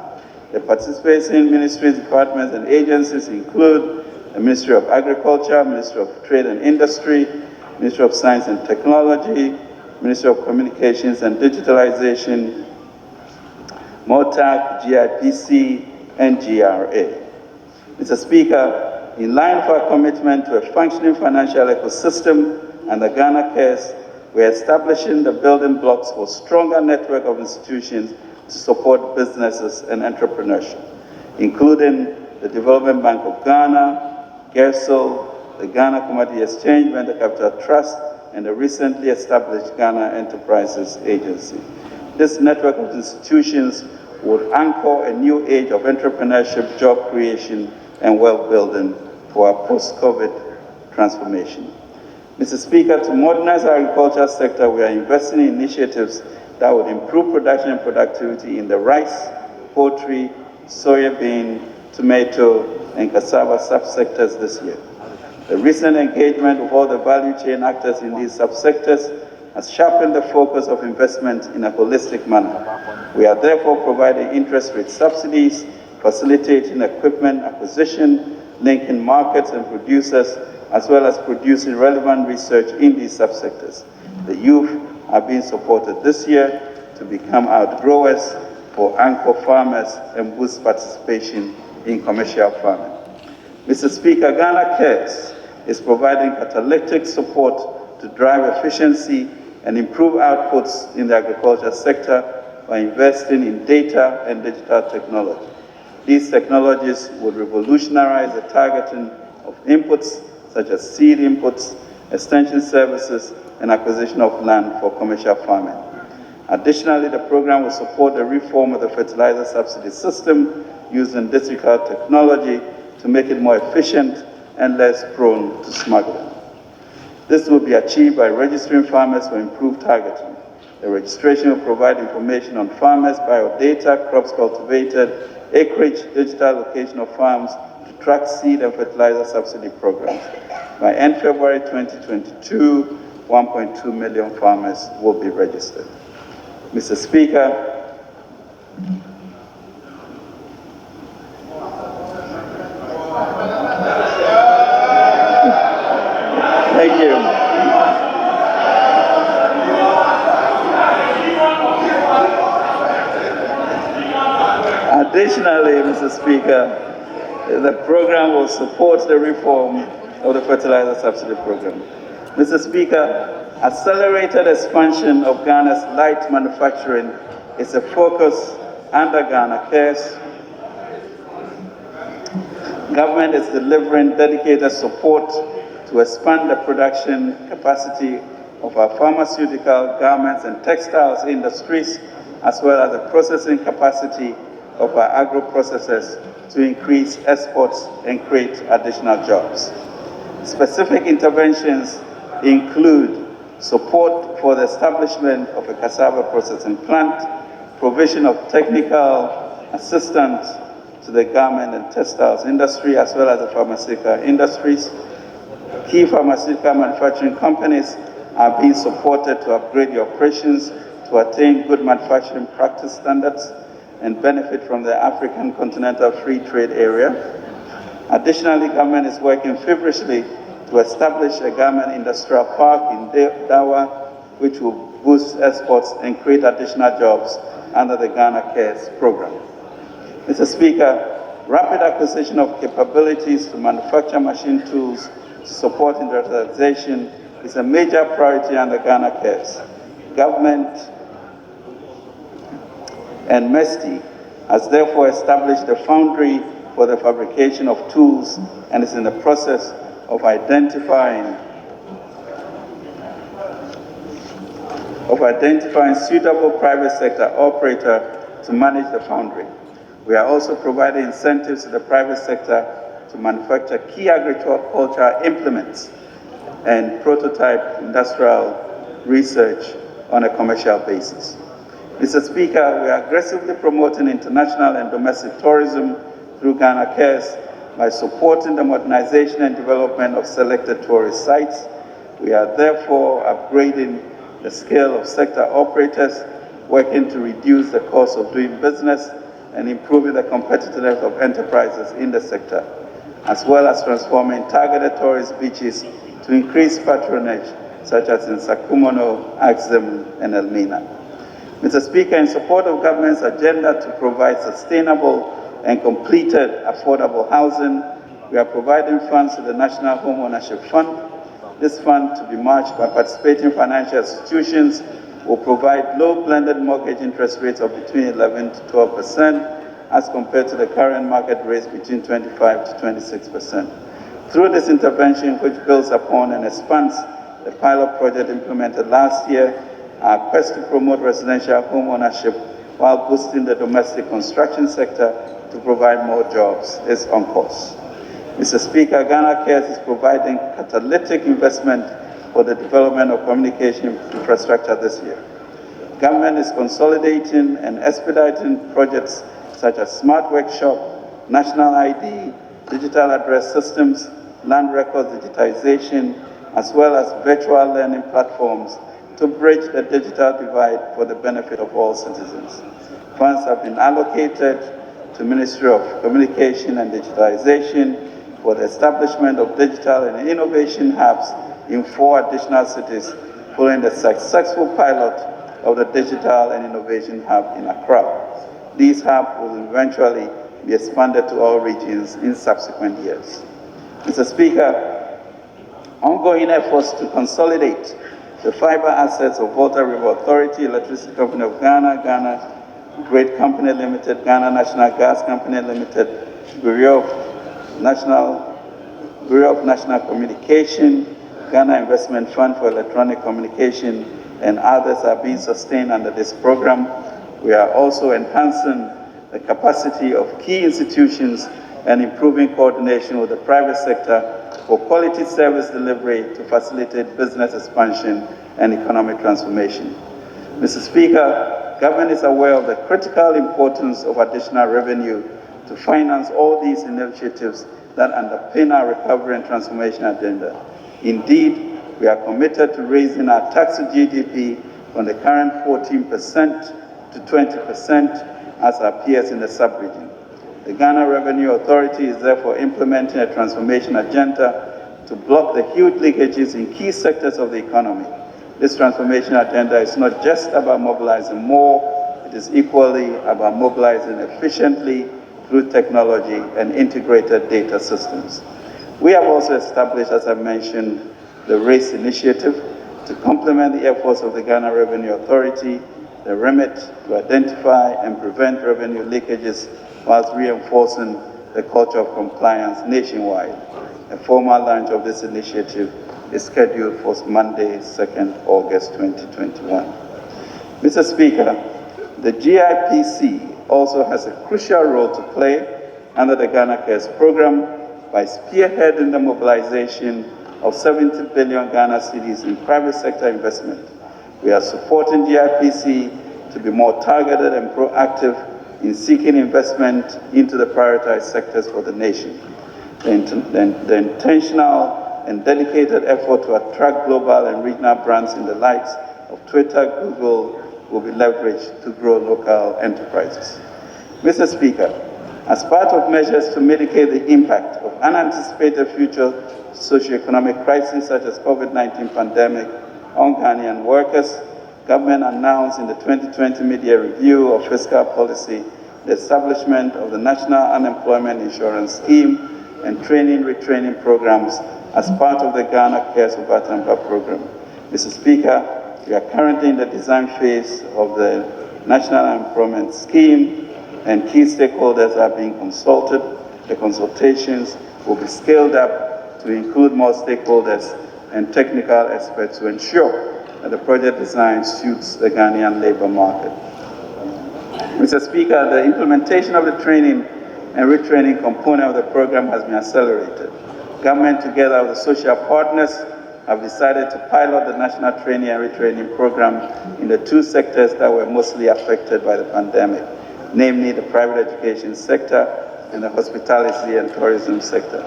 The participating ministries, departments, and agencies include the Ministry of Agriculture, Ministry of Trade and Industry, Ministry of Science and Technology, Ministry of Communications and Digitalization, MOTAC, GIPC, and GRA. Mr. Speaker, in line with our commitment to a functioning financial ecosystem and the Ghana Cares, we are establishing the building blocks for a stronger network of institutions to support businesses and entrepreneurship, including the Development Bank of Ghana, GERSO, the Ghana Commodity Exchange Venture Capital Trust, and the recently established Ghana Enterprises Agency. This network of institutions would anchor a new age of entrepreneurship, job creation, and wealth building for our post-COVID transformation. Mr. Speaker, to modernize our agricultural sector, we are investing in initiatives that would improve production and productivity in the rice, poultry, soybean, tomato, and cassava subsectors this year. The recent engagement with all the value chain actors in these subsectors has sharpened the focus of investment in a holistic manner. We are therefore providing interest rate subsidies, facilitating equipment acquisition, linking markets and producers, as well as producing relevant research in these subsectors. The youth are being supported this year to become outgrowers for anchor farmers and boost participation in commercial farming. Mr. Speaker, Ghana Cares is providing catalytic support to drive efficiency and improve outputs in the agriculture sector by investing in data and digital technology. These technologies would revolutionize the targeting of inputs such as seed inputs, extension services, and acquisition of land for commercial farming. Additionally, the program will support the reform of the fertilizer subsidy system using digital technology to make it more efficient and less prone to smuggling. This will be achieved by registering farmers for improved targeting. The registration will provide information on farmers, biodata, crops cultivated, acreage, digital location of farms to track seed and fertilizer subsidy programs. By end February 2022, 1.2 million farmers will be registered. Mr. Speaker, thank you. Additionally, Mr. Speaker, the program will support the reform of the fertilizer subsidy program. Mr. Speaker, accelerated expansion of Ghana's light manufacturing is a focus under Ghana Cares. Government is delivering dedicated support to expand the production capacity of our pharmaceutical, garments, and textiles industries, as well as the processing capacity of our agro-processors to increase exports and create additional jobs. Specific interventions include support for the establishment of a cassava processing plant, provision of technical assistance to the garment and textiles industry, as well as the pharmaceutical industries. Key pharmaceutical manufacturing companies are being supported to upgrade their operations to attain good manufacturing practice standards and benefit from the African Continental Free Trade Area. Additionally, government is working feverishly to establish a garment industrial park in Dawa, which will boost exports and create additional jobs under the Ghana Cares program. Mr. Speaker, rapid acquisition of capabilities to manufacture machine tools to support industrialization is a major priority under Ghana Cares. Government and MESTI has therefore established the Foundry for the fabrication of tools and is in the process of identifying suitable private sector operator to manage the foundry. We are also providing incentives to the private sector to manufacture key agricultural implements and prototype industrial research on a commercial basis. Mr. Speaker, we are aggressively promoting international and domestic tourism through Ghana Cares by supporting the modernization and development of selected tourist sites. We are therefore upgrading the scale of sector operators, working to reduce the cost of doing business and improving the competitiveness of enterprises in the sector, as well as transforming targeted tourist beaches to increase patronage, such as in Sakumono, Axum, and Elmina. Mr. Speaker, in support of government's agenda to provide sustainable and completed affordable housing, we are providing funds to the National Home Ownership Fund. This fund, to be matched by participating financial institutions, will provide low blended mortgage interest rates of between 11 to 12%, as compared to the current market rates between 25 to 26%. Through this intervention, which builds upon and expands the pilot project implemented last year, our quest to promote residential home ownership while boosting the domestic construction sector to provide more jobs is on course. Mr. Speaker, Ghana Cares is providing catalytic investment for the development of communication infrastructure this year. Government is consolidating and expediting projects such as Smart Workshop, National ID, digital address systems, land records digitization, as well as virtual learning platforms to bridge the digital divide for the benefit of all citizens. Funds have been allocated to Ministry of Communication and Digitalization for the establishment of digital and innovation hubs in 4 additional cities, following the successful pilot of the Digital and Innovation Hub in Accra. These hubs will eventually be expanded to all regions in subsequent years. Mr. Speaker, ongoing efforts to consolidate the fiber assets of Volta River Authority, Electricity Company of Ghana, Ghana Grid Company Limited, Ghana National Gas Company Limited, Bureau of National Communication, Ghana Investment Fund for Electronic Communication, and others are being sustained under this program. We are also enhancing the capacity of key institutions and improving coordination with the private sector for quality service delivery to facilitate business expansion and economic transformation. Mr. Speaker, government is aware of the critical importance of additional revenue to finance all these initiatives that underpin our recovery and transformation agenda. Indeed, we are committed to raising our tax to GDP from the current 14% to 20% as our peers in the sub-region. The Ghana Revenue Authority is therefore implementing a transformation agenda to block the huge leakages in key sectors of the economy. This transformation agenda is not just about mobilizing more, it is equally about mobilizing efficiently through technology and integrated data systems. We have also established, as I mentioned, the RACE initiative to complement the efforts of the Ghana Revenue Authority, the remit to identify and prevent revenue leakages whilst reinforcing the culture of compliance nationwide. A formal launch of this initiative is scheduled for Monday, 2nd August 2021. Mr. Speaker, the GIPC also has a crucial role to play under the Ghana Cares program by spearheading the mobilization of 70 billion Ghana cedis in private sector investment. We are supporting GIPC to be more targeted and proactive in seeking investment into the prioritized sectors for the nation. The intentional and dedicated effort to attract global and regional brands in the likes of Twitter, Google, will be leveraged to grow local enterprises. Mr. Speaker, as part of measures to mitigate the impact of unanticipated future socioeconomic crises such as COVID-19 pandemic on Ghanaian workers, government announced in the 2020 mid-year review of fiscal policy the establishment of the National Unemployment Insurance Scheme and training-retraining programs as part of the Ghana Cares Obatampa program. Mr. Speaker, we are currently in the design phase of the National Unemployment Scheme, and key stakeholders are being consulted. The consultations will be scaled up to include more stakeholders and technical experts to ensure that the project design suits the Ghanaian labor market. Mr. Speaker, the implementation of the training and retraining component of the program has been accelerated. Government, together with the social partners, have decided to pilot the national training and retraining program in the two sectors that were mostly affected by the pandemic, namely the private education sector and the hospitality and tourism sector.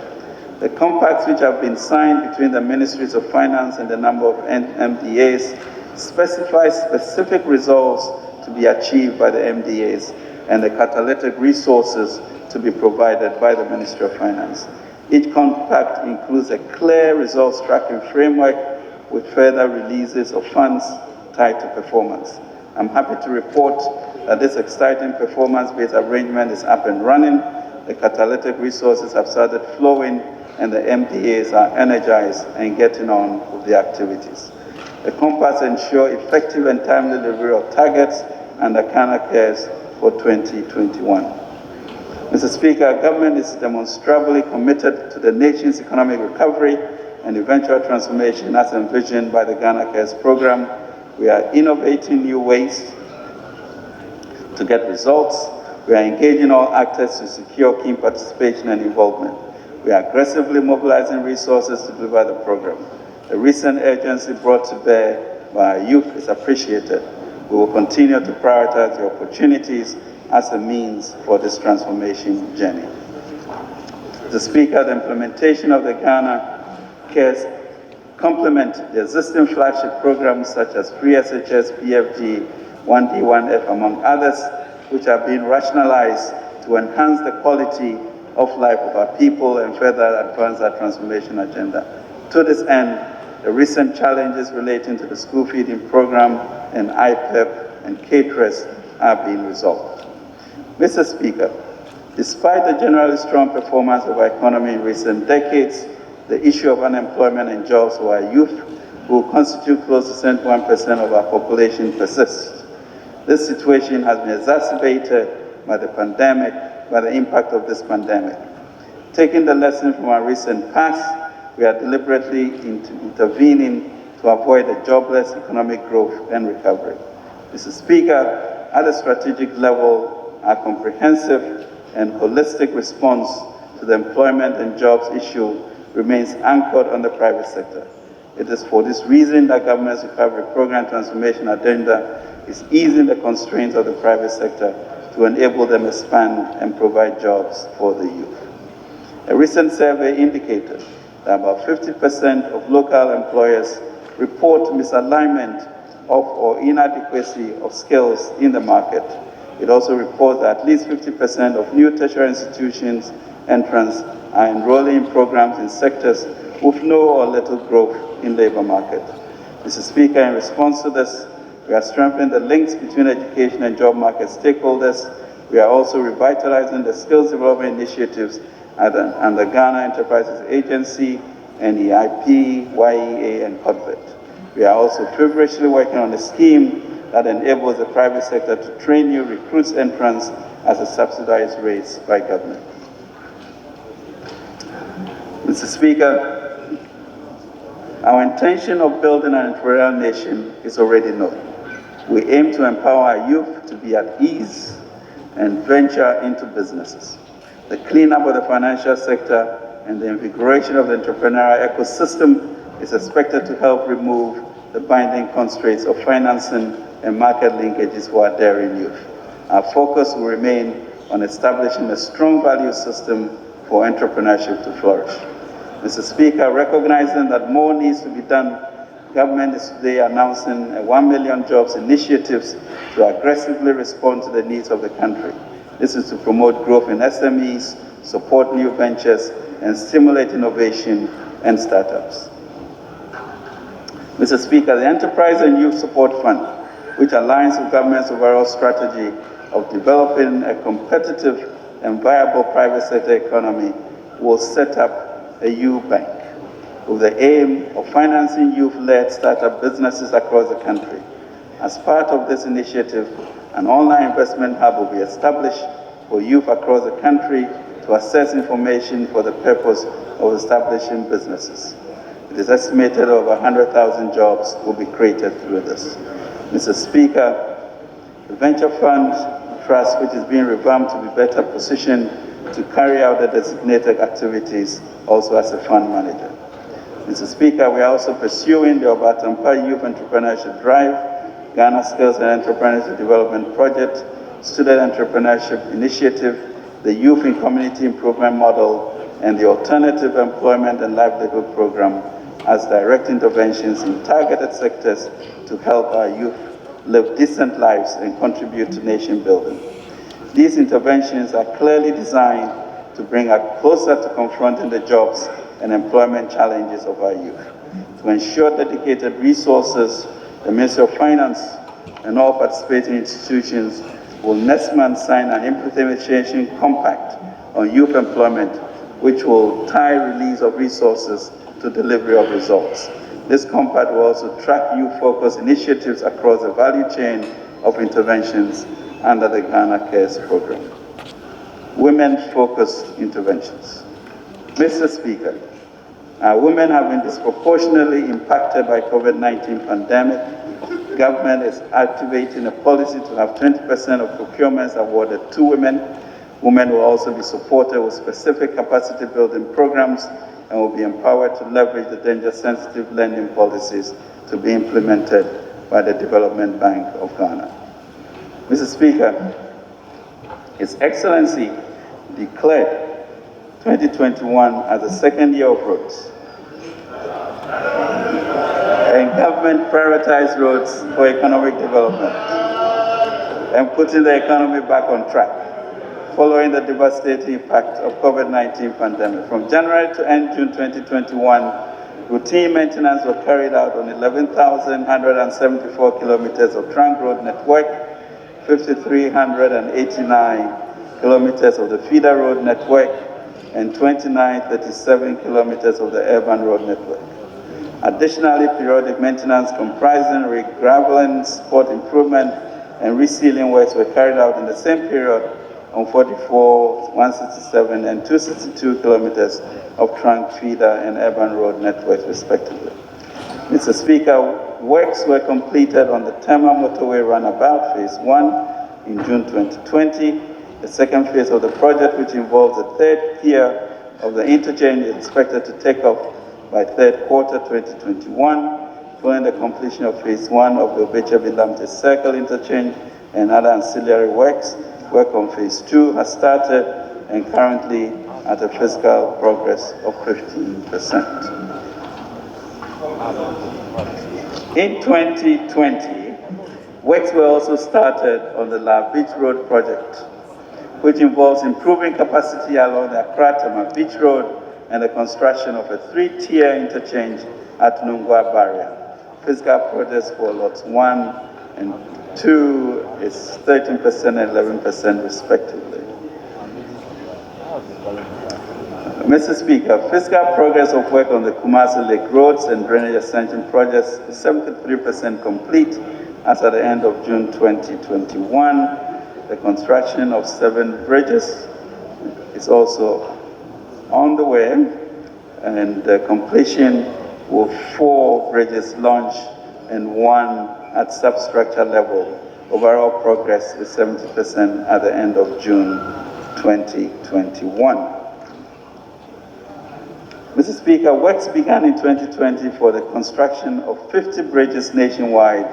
The compacts which have been signed between the Ministries of Finance and the number of MDAs specify specific results to be achieved by the MDAs and the catalytic resources to be provided by the Ministry of Finance. Each compact includes a clear results tracking framework with further releases of funds tied to performance. I'm happy to report that this exciting performance-based arrangement is up and running. The catalytic resources have started flowing and the MDAs are energized and getting on with the activities. The compacts ensure effective and timely delivery of targets under Ghana Cares for 2021. Mr. Speaker, government is demonstrably committed to the nation's economic recovery and eventual transformation as envisioned by the Ghana Cares program. We are innovating new ways to get results. We are engaging all actors to secure keen participation and involvement. We are aggressively mobilizing resources to deliver the program. The recent urgency brought to bear by our youth is appreciated. We will continue to prioritize the opportunities as a means for this transformation journey. Mr. Speaker, the implementation of the Ghana Cares complement the existing flagship programs such as Free SHS, PFG, 1D, 1F, among others, which are being rationalized to enhance the quality of life of our people and further advance our transformation agenda. To this end, the recent challenges relating to the school feeding program and IPEP and caterers are being resolved. Mr. Speaker, despite the generally strong performance of our economy in recent decades, the issue of unemployment and jobs for our youth, who constitute close to 71% of our population, persists. This situation has been exacerbated by the pandemic, by the impact of this pandemic. Taking the lesson from our recent past, we are deliberately intervening to avoid a jobless economic growth and recovery. Mr. Speaker, at a strategic level, our comprehensive and holistic response to the employment and jobs issue remains anchored on the private sector. It is for this reason that government's recovery program transformation agenda is easing the constraints of the private sector to enable them to expand and provide jobs for the youth. A recent survey indicated that about 50% of local employers report misalignment of or inadequacy of skills in the market. It also reports that at least 50% of new tertiary institutions entrants are enrolling in programs in sectors with no or little growth in labor market. Mr. Speaker, in response to this, we are strengthening the links between education and job market stakeholders. We are also revitalizing the skills development initiatives under Ghana Enterprises Agency, NEIP, YEA, and CODVET. We are also feverishly working on a scheme that enables the private sector to train new recruits entrants at a subsidized rates by government. Mr. Speaker, our intention of building an entrepreneurial nation is already known. We aim to empower our youth to be at ease and venture into businesses. The cleanup of the financial sector and the invigoration of the entrepreneurial ecosystem is expected to help remove the binding constraints of financing and market linkages for our daring youth. Our focus will remain on establishing a strong value system for entrepreneurship to flourish. Mr. Speaker, recognizing that more needs to be done, government is today announcing a 1 million jobs initiatives to aggressively respond to the needs of the country. This is to promote growth in SMEs, support new ventures, and stimulate innovation and startups. Mr. Speaker, the Enterprise and Youth Support Fund, which aligns with government's overall strategy of developing a competitive and viable private sector economy, will set up a youth bank with the aim of financing youth-led startup businesses across the country. As part of this initiative, an online investment hub will be established for youth across the country to access information for the purpose of establishing businesses. It is estimated over 100,000 jobs will be created through this. Mr. Speaker, the Venture Fund Trust, which is being revamped to be better positioned to carry out the designated activities, also as a fund manager. Mr. Speaker, we are also pursuing the Obatampa Youth Entrepreneurship Drive, Ghana Skills and Entrepreneurship Development Project, Student Entrepreneurship Initiative, the Youth in Community Improvement Model, and the Alternative Employment and Livelihood Program as direct interventions in targeted sectors to help our youth live decent lives and contribute to nation building. These interventions are clearly designed to bring us closer to confronting the jobs and employment challenges of our youth. To ensure dedicated resources, the Ministry of Finance and all participating institutions will next month sign an implementation compact on youth employment, which will tie release of resources to delivery of results. This compact will also track youth-focused initiatives across the value chain of interventions under the Ghana Cares Program. Women-focused interventions. Mr. Speaker, our women have been disproportionately impacted by COVID-19 pandemic. Government is activating a policy to have 20% of procurements awarded to women. Women will also be supported with specific capacity building programs and will be empowered to leverage the danger-sensitive lending policies to be implemented by the Development Bank of Ghana. Mr. Speaker, His Excellency declared 2021 as the second year of roads. And government prioritized roads for economic development and putting the economy back on track following the devastating impact of COVID-19 pandemic. From January to end June 2021, routine maintenance was carried out on 11,174 kilometers of trunk road network, 5,389 kilometers of the feeder road network, and 2,937 kilometers of the urban road network. Additionally, periodic maintenance comprising regraveling, spot improvement, and resealing works were carried out in the same period on 44, 167, and 262 kilometers of trunk, feeder, and urban road networks, respectively. Mr. Speaker, works were completed on the Tema Motorway Runabout Phase 1 in June 2020. The second phase of the project, which involves the third tier of the interchange, is expected to take off by third quarter 2021, following the completion of Phase 1 of the Obecha-Bilamte Circle interchange and other ancillary works. Work on Phase 2 has started and currently at a fiscal progress of 15%. In 2020, works were also started on the La Beach Road project, which involves improving capacity along the Accra-Tema Beach Road and the construction of a 3-tier interchange at Nungwa Barrier. Fiscal projects for lots 1 and 2 is 13% and 11% respectively. Mr. Speaker, fiscal progress of work on the Kumasi Lake roads and drainage extension projects is 73% complete as at the end of June 2021. The construction of 7 bridges is also on the way, and the completion with 4 bridges launched and 1 at substructure level. Overall progress is 70% at the end of June 2021. Mr. Speaker, works began in 2020 for the construction of 50 bridges nationwide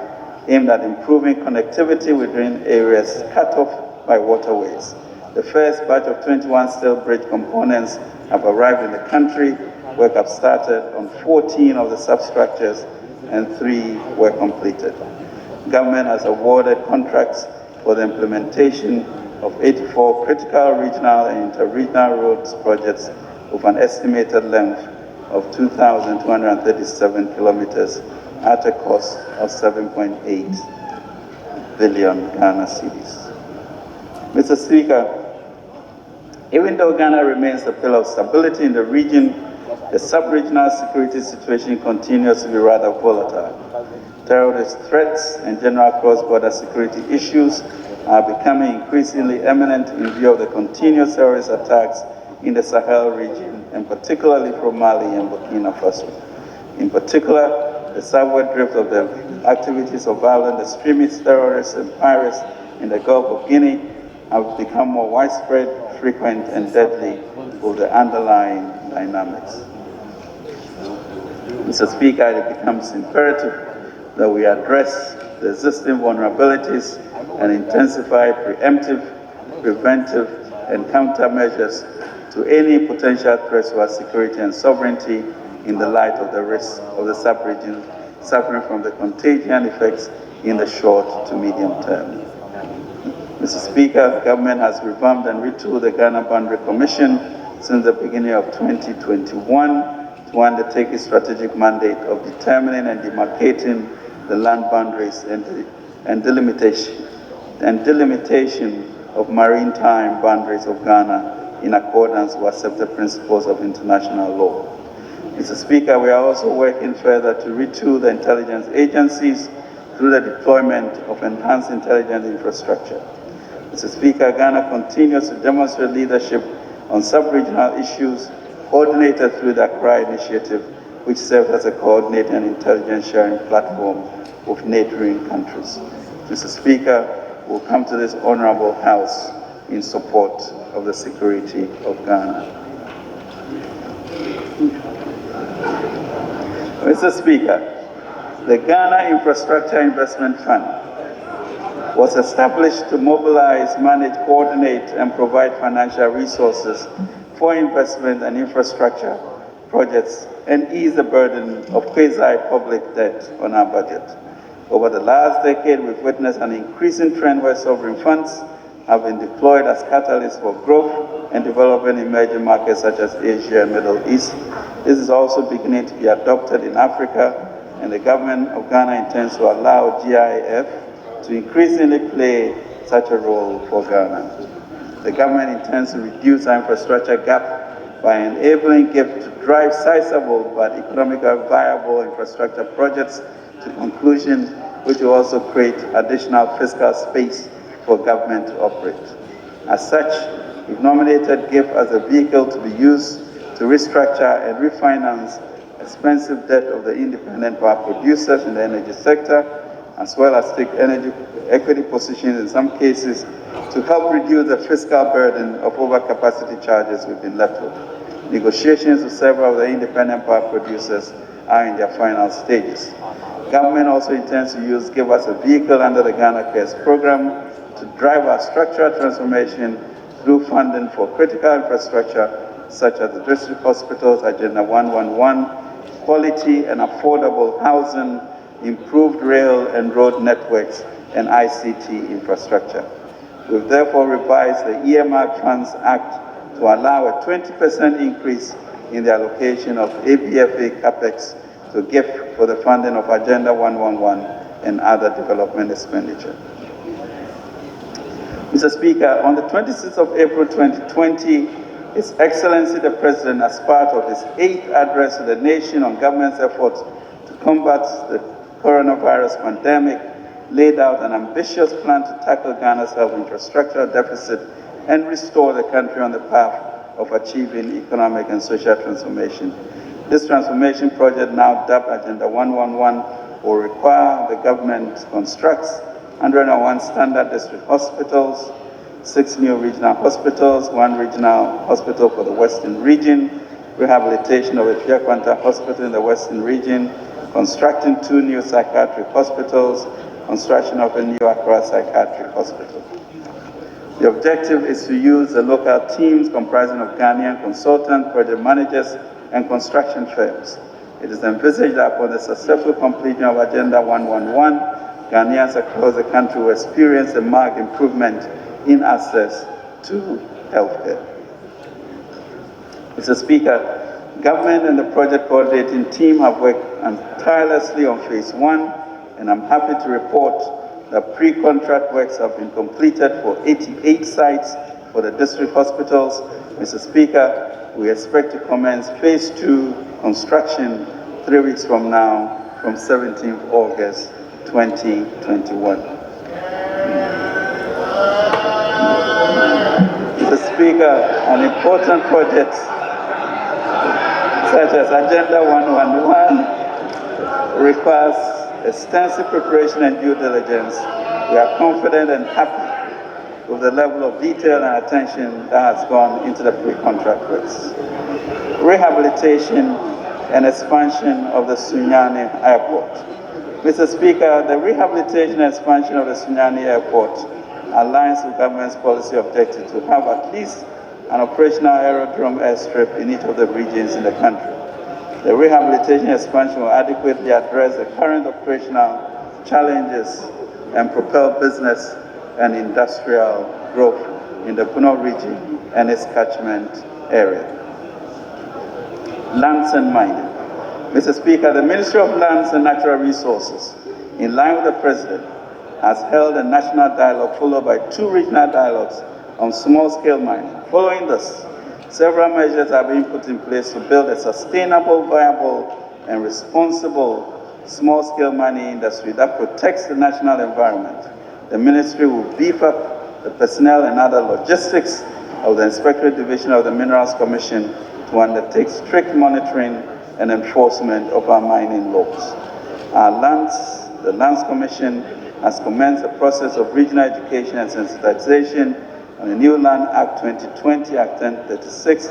aimed at improving connectivity within areas cut off by waterways. The first batch of 21 steel bridge components have arrived in the country. Work have started on 14 of the substructures and 3 were completed. Government has awarded contracts for the implementation of 84 critical regional and inter-regional roads projects with an estimated length of 2,237 kilometers at a cost of 7.8 billion Ghana cedis. Mr. Speaker, even though Ghana remains a pillar of stability in the region, the sub-regional security situation continues to be rather volatile. Terrorist threats and general cross-border security issues are becoming increasingly imminent in view of the continuous terrorist attacks in the Sahel region, and particularly from Mali and Burkina Faso. In particular, the southward drift of the activities of violent extremists, terrorists, and pirates in the Gulf of Guinea have become more widespread, frequent, and deadly with the underlying dynamics. Mr. Speaker, it becomes imperative that we address the existing vulnerabilities and intensify preemptive, preventive, and countermeasures to any potential threats to our security and sovereignty in the light of the risks of the sub-region suffering from the contagion effects in the short to medium term. Mr. Speaker, the government has revamped and retooled the Ghana Boundary Commission since the beginning of 2021 to undertake its strategic mandate of determining and demarcating the land boundaries and delimitation of maritime boundaries of Ghana in accordance with accepted principles of international law. Mr. Speaker, we are also working further to retool the intelligence agencies through the deployment of enhanced intelligence infrastructure. Mr. Speaker, Ghana continues to demonstrate leadership on sub-regional issues coordinated through the Accra Initiative, which serves as a coordinated intelligence sharing platform with neighboring countries. Mr. Speaker, we'll come to this honorable House in support of the security of Ghana. Mr. Speaker, the Ghana Infrastructure Investment Fund was established to mobilize, manage, coordinate, and provide financial resources for investment and infrastructure projects and ease the burden of quasi-public debt on our budget. Over the last decade, we've witnessed an increasing trend where sovereign funds have been deployed as catalysts for growth and development in emerging markets such as Asia and Middle East. This is also beginning to be adopted in Africa, and the government of Ghana intends to allow GIF to increasingly play such a role for Ghana. The government intends to reduce our infrastructure gap by enabling GIF to drive sizable but economically viable infrastructure projects to conclusion, which will also create additional fiscal space for government to operate. As such, we've nominated GIF as a vehicle to be used to restructure and refinance expensive debt of the independent power producers in the energy sector, as well as take energy equity positions in some cases to help reduce the fiscal burden of overcapacity charges we've been left with. Negotiations with several of the independent power producers are in their final stages. Government also intends to use GIF as a vehicle under the Ghana Cares program to drive our structural transformation through funding for critical infrastructure such as the district hospitals, Agenda 111, quality and affordable housing, improved rail and road networks, and ICT infrastructure. We've therefore revised the Earmark Funds Act to allow a 20% increase in the allocation of ABFA CAPEX to GIF for the funding of Agenda 111 and other development expenditure. Mr. Speaker, on the 26th of April 2020, His Excellency the President, as part of his 8th address to the nation on government's efforts to combat the coronavirus pandemic, laid out an ambitious plan to tackle Ghana's health infrastructure deficit and restore the country on the path of achieving economic and social transformation. This transformation project, now dubbed Agenda 111, will require the government to construct 101 standard district hospitals, 6 new regional hospitals, 1 regional hospital for the Western region, rehabilitation of a Fiakwanta hospital in the Western region, constructing 2 new psychiatric hospitals, construction of a new Accra psychiatric hospital. The objective is to use the local teams comprising of Ghanaian consultants, project managers, and construction firms. It is envisaged that upon the successful completion of Agenda 111, Ghanaians across the country will experience a marked improvement in access to healthcare. Mr. Speaker, government and the project coordinating team have worked tirelessly on phase 1, and I'm happy to report that pre-contract works have been completed for 88 sites for the district hospitals. Mr. Speaker, we expect to commence phase 2 construction 3 weeks from now, from 17th August 2021. Mr. Speaker, an important project such as Agenda 111 requires extensive preparation and due diligence. We are confident and happy with the level of detail and attention that has gone into the pre-contract works. Rehabilitation and expansion of the Sunyani Airport. Mr. Speaker, the rehabilitation and expansion of the Sunyani Airport aligns with government's policy objective to have at least an operational aerodrome airstrip in each of the regions in the country. The rehabilitation expansion will adequately address the current operational challenges and propel business and industrial growth in the Puno region and its catchment area. Lands and mining. Mr. Speaker, the Ministry of Lands and Natural Resources, in line with the President, has held a national dialogue followed by 2 regional dialogues on small-scale mining. Following this, several measures are being put in place to build a sustainable, viable, and responsible small-scale mining industry that protects the national environment. The Ministry will beef up the personnel and other logistics of the Inspectorate Division of the Minerals Commission to undertake strict monitoring and enforcement of our mining laws. The Lands Commission has commenced the process of regional education and sensitization on the new Land Act 2020, Act 1036.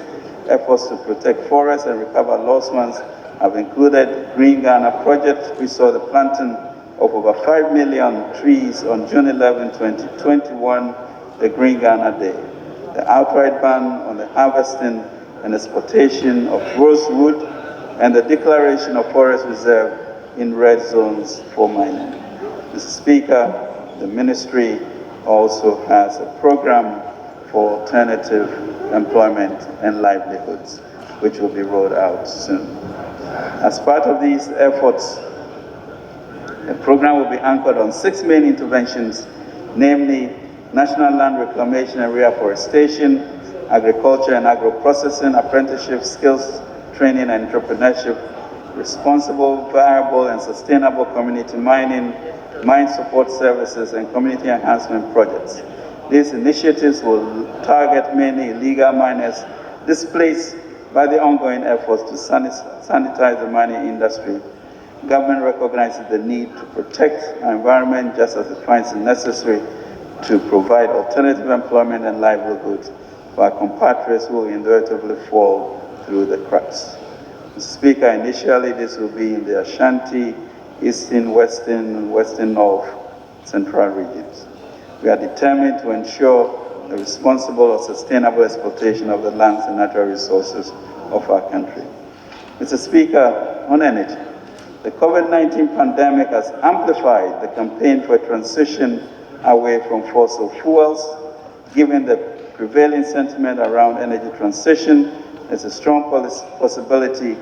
Efforts to protect forests and recover lost ones have included Green Ghana project. We saw the planting of over 5 million trees on June 11, 2021, the Green Ghana Day. The outright ban on the harvesting and exportation of rosewood and the declaration of forest reserve in red zones for mining. Mr. Speaker, the Ministry also has a program for alternative employment and livelihoods, which will be rolled out soon. As part of these efforts, the program will be anchored on 6 main interventions, namely national land reclamation and reforestation, agriculture and agro-processing, apprenticeship, skills training and entrepreneurship, responsible, viable, and sustainable community mining, mine support services, and community enhancement projects. These initiatives will target mainly illegal miners displaced by the ongoing efforts to sanitize the mining industry. Government recognizes the need to protect our environment just as it finds it necessary to provide alternative employment and livelihoods for our compatriots who will inevitably fall through the cracks. Mr. Speaker, initially this will be in the Ashanti, Eastern, Western, Western North, Central regions. We are determined to ensure the responsible or sustainable exploitation of the lands and natural resources of our country. Mr. Speaker, on energy, the COVID-19 pandemic has amplified the campaign for a transition away from fossil fuels. Given the prevailing sentiment around energy transition, there's a strong possibility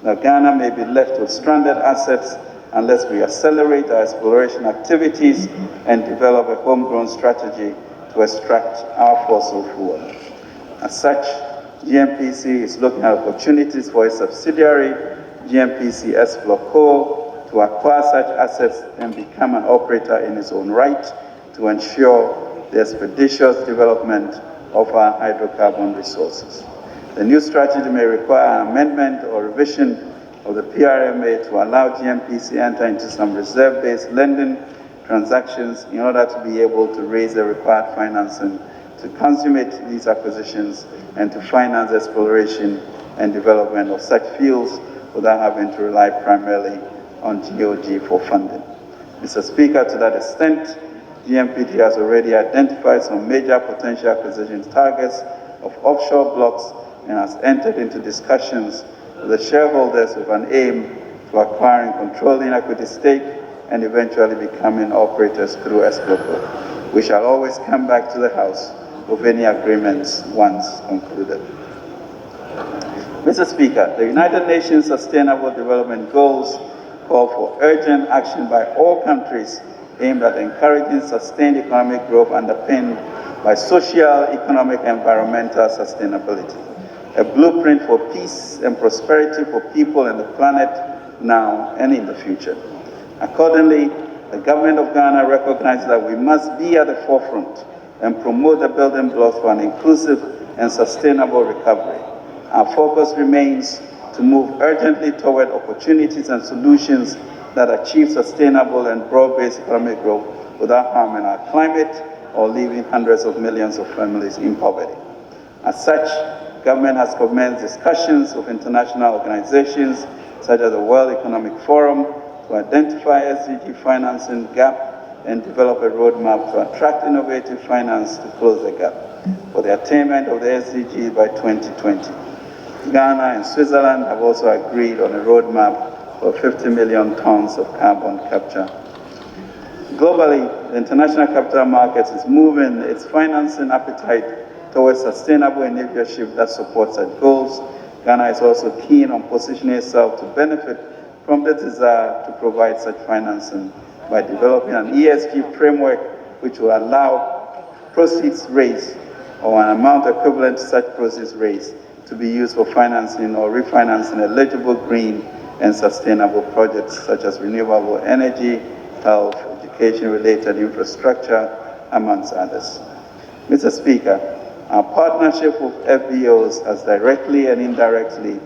that Ghana may be left with stranded assets unless we accelerate our exploration activities and develop a homegrown strategy to extract our fossil fuel. As such, GNPC is looking at opportunities for a subsidiary, GNPC Exploco, to acquire such assets and become an operator in its own right to ensure the expeditious development of our hydrocarbon resources. The new strategy may require an amendment or revision of the PRMA to allow GNPC to enter into some reserve-based lending transactions in order to be able to raise the required financing to consummate these acquisitions and to finance exploration and development of such fields without having to rely primarily on GOG for funding. Mr. Speaker, to that extent, GNPT has already identified some major potential acquisition targets of offshore blocks and has entered into discussions with the shareholders with an aim to acquiring controlling equity stake and eventually becoming operators through Exploco. We shall always come back to the House with any agreements once concluded. Mr. Speaker, the United Nations Sustainable Development Goals call for urgent action by all countries aimed at encouraging sustained economic growth underpinned by social, economic, and environmental sustainability. A blueprint for peace and prosperity for people and the planet now and in the future. Accordingly, the government of Ghana recognizes that we must be at the forefront and promote the building blocks for an inclusive and sustainable recovery. Our focus remains to move urgently toward opportunities and solutions that achieve sustainable and broad-based economic growth without harming our climate or leaving hundreds of millions of families in poverty. As such, government has commenced discussions with international organizations such as the World Economic Forum to identify SDG financing gap and develop a roadmap to attract innovative finance to close the gap for the attainment of the SDGs by 2020. Ghana and Switzerland have also agreed on a roadmap for 50 million tons of carbon capture. Globally, the international capital markets is moving its financing appetite towards sustainable initiative that supports its goals. Ghana is also keen on positioning itself to benefit from the desire to provide such financing by developing an ESG framework which will allow proceeds raised or an amount equivalent to such proceeds raised to be used for financing or refinancing eligible green and sustainable projects such as renewable energy, health, education-related infrastructure, amongst others. Mr. Speaker, our partnership with FBOs has directly and indirectly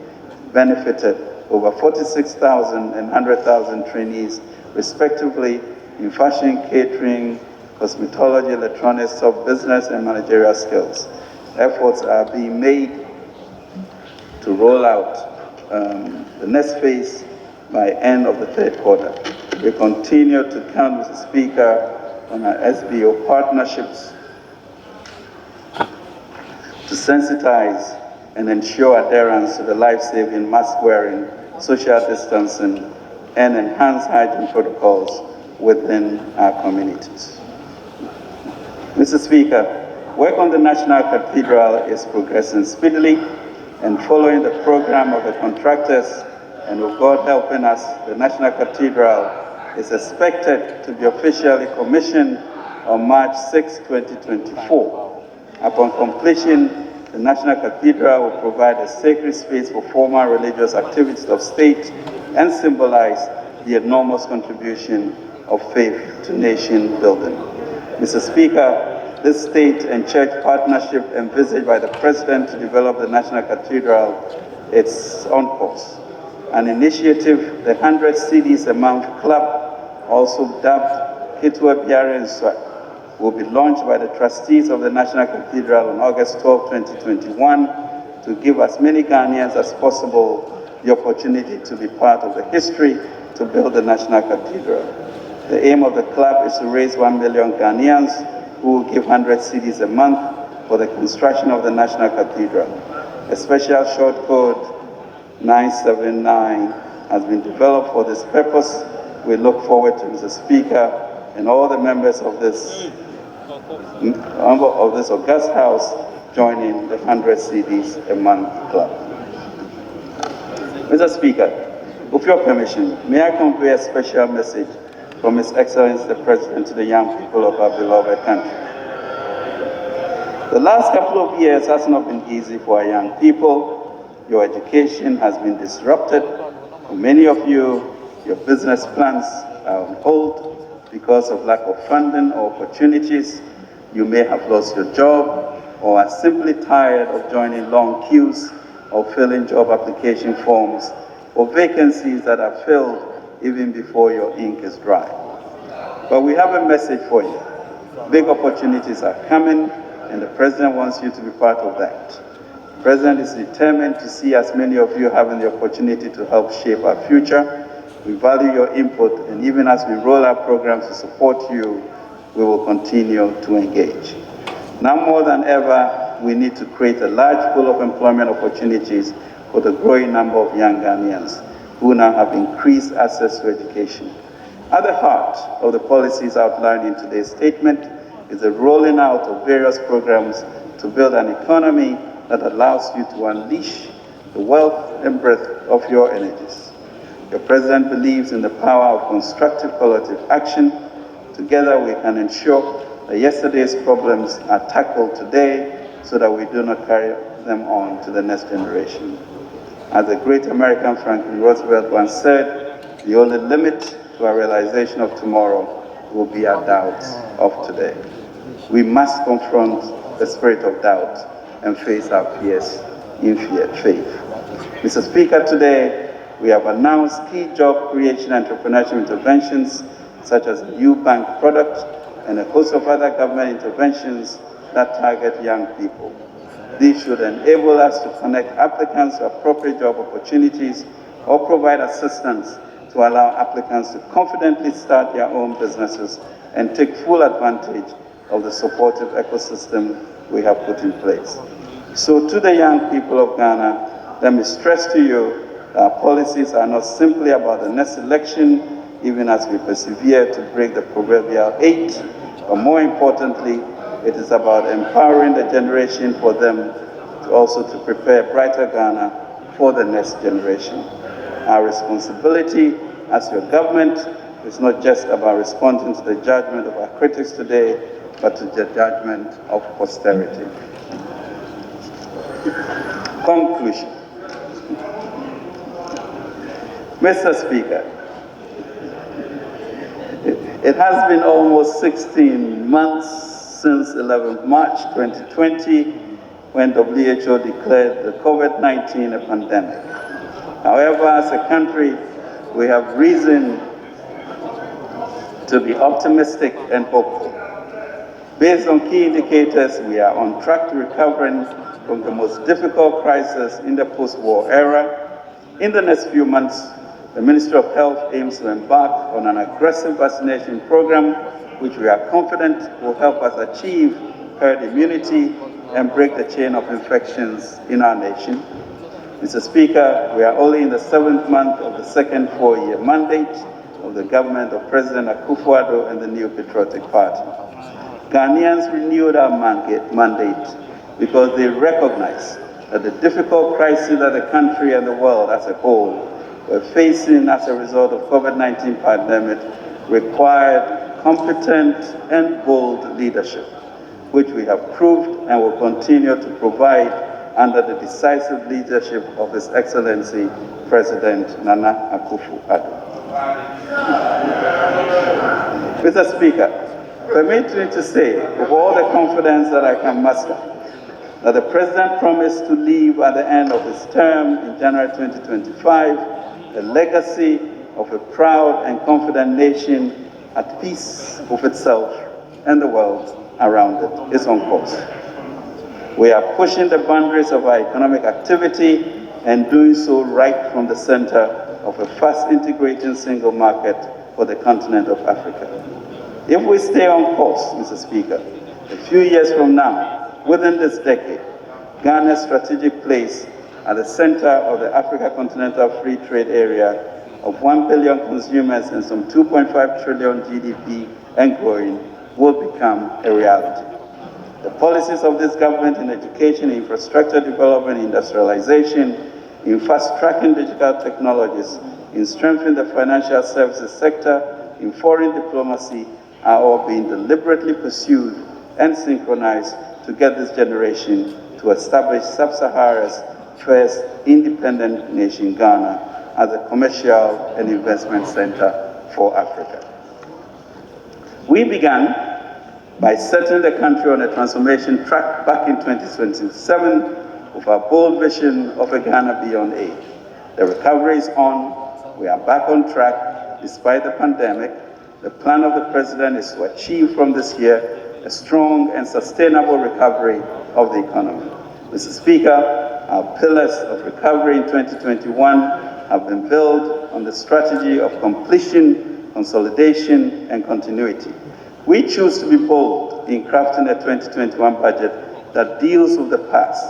benefited over 46,000 and 100,000 trainees, respectively, in fashion, catering, cosmetology, electronics, soft business, and managerial skills. Efforts are being made to roll out the next phase by end of the third quarter. We continue to count, Mr. Speaker, on our SBO partnerships to sensitize and ensure adherence to the life-saving mask-wearing, social distancing, and enhanced hygiene protocols within our communities. Mr. Speaker, work on the National Cathedral is progressing speedily, and following the program of the contractors, and with God helping us, the National Cathedral is expected to be officially commissioned on March 6, 2024. Upon completion, the National Cathedral will provide a sacred space for formal religious activities of state and symbolize the enormous contribution of faith to nation building. Mr. Speaker, this state and church partnership envisaged by the President to develop the National Cathedral is on course. An initiative, the 100 CDs a month club, also dubbed Kitwa Biarenswa, will be launched by the trustees of the National Cathedral on August 12, 2021, to give as many Ghanaians as possible the opportunity to be part of the history to build the National Cathedral. The aim of the club is to raise 1 million Ghanaians who will give 100 CDs a month for the construction of the National Cathedral. A special short code 979 has been developed for this purpose. We look forward to Mr. Speaker and all the members of this august house joining the 100 CDs a month club. Mr. Speaker, with your permission, may I convey a special message from His Excellency the President to the young people of our beloved country. The last couple of years has not been easy for our young people. Your education has been disrupted. For many of you, your business plans are on hold because of lack of funding or opportunities. You may have lost your job or are simply tired of joining long queues or filling job application forms for vacancies that are filled even before your ink is dry. But we have a message for you. Big opportunities are coming, and the President wants you to be part of that. The President is determined to see as many of you having the opportunity to help shape our future. We value your input, and even as we roll out programs to support you, we will continue to engage. Now more than ever, we need to create a large pool of employment opportunities for the growing number of young Ghanaians who now have increased access to education. At the heart of the policies outlined in today's statement is the rolling out of various programs to build an economy that allows you to unleash the wealth and breadth of your energies. Your President believes in the power of constructive collective action. Together we can ensure that yesterday's problems are tackled today so that we do not carry them on to the next generation. As the great American Franklin Roosevelt once said, the only limit to our realization of tomorrow will be our doubts of today. We must confront the spirit of doubt and face our fears in faith. Mr. Speaker, today we have announced key job creation and entrepreneurship interventions, such as a new bank product and a host of other government interventions that target young people. These should enable us to connect applicants to appropriate job opportunities or provide assistance to allow applicants to confidently start their own businesses and take full advantage of the supportive ecosystem we have put in place. So to the young people of Ghana, let me stress to you that our policies are not simply about the next election, even as we persevere to break the proverbial 8, but more importantly, it is about empowering the generation for them to also to prepare a brighter Ghana for the next generation. Our responsibility as your government is not just about responding to the judgment of our critics today, but to the judgment of posterity. Conclusion. Mr. Speaker, it has been almost 16 months since 11th March 2020, when WHO declared the COVID-19 a pandemic. However, as a country, we have reason to be optimistic and hopeful. Based on key indicators, we are on track to recovering from the most difficult crisis in the post-war era. In the next few months, the Ministry of Health aims to embark on an aggressive vaccination program, which we are confident will help us achieve herd immunity and break the chain of infections in our nation. Mr. Speaker, we are only in the 7th month of the second 4-year mandate of the government of President Akufo-Addo and the New Patriotic Party. Ghanaians renewed our mandate because they recognize that the difficult crisis that the country and the world as a whole were facing as a result of COVID-19 pandemic required competent and bold leadership, which we have proved and will continue to provide under the decisive leadership of His Excellency President Nana Akufo-Addo. Mr. Speaker, permit me to say, with all the confidence that I can muster, that the President promised to leave at the end of his term in January 2025 a legacy of a proud and confident nation at peace with itself and the world around it is on course. We are pushing the boundaries of our economic activity and doing so right from the center of a fast integrating single market for the continent of Africa. If we stay on course, Mr. Speaker, a few years from now, within this decade, Ghana's strategic place at the center of the Africa Continental Free Trade Area of 1 billion consumers and some 2.5 trillion GDP and growing will become a reality. The policies of this government in education, infrastructure development, industrialization, in fast-tracking digital technologies, in strengthening the financial services sector, in foreign diplomacy, are all being deliberately pursued and synchronized to get this generation to establish Sub-Sahara's first independent nation, Ghana, as a commercial and investment center for Africa. We began by setting the country on a transformation track back in 2027 with our bold vision of a Ghana beyond aid. The recovery is on. We are back on track despite the pandemic. The plan of the President is to achieve from this year a strong and sustainable recovery of the economy. Mr. Speaker, our pillars of recovery in 2021 have been built on the strategy of completion, consolidation, and continuity. We choose to be bold in crafting a 2021 budget that deals with the past,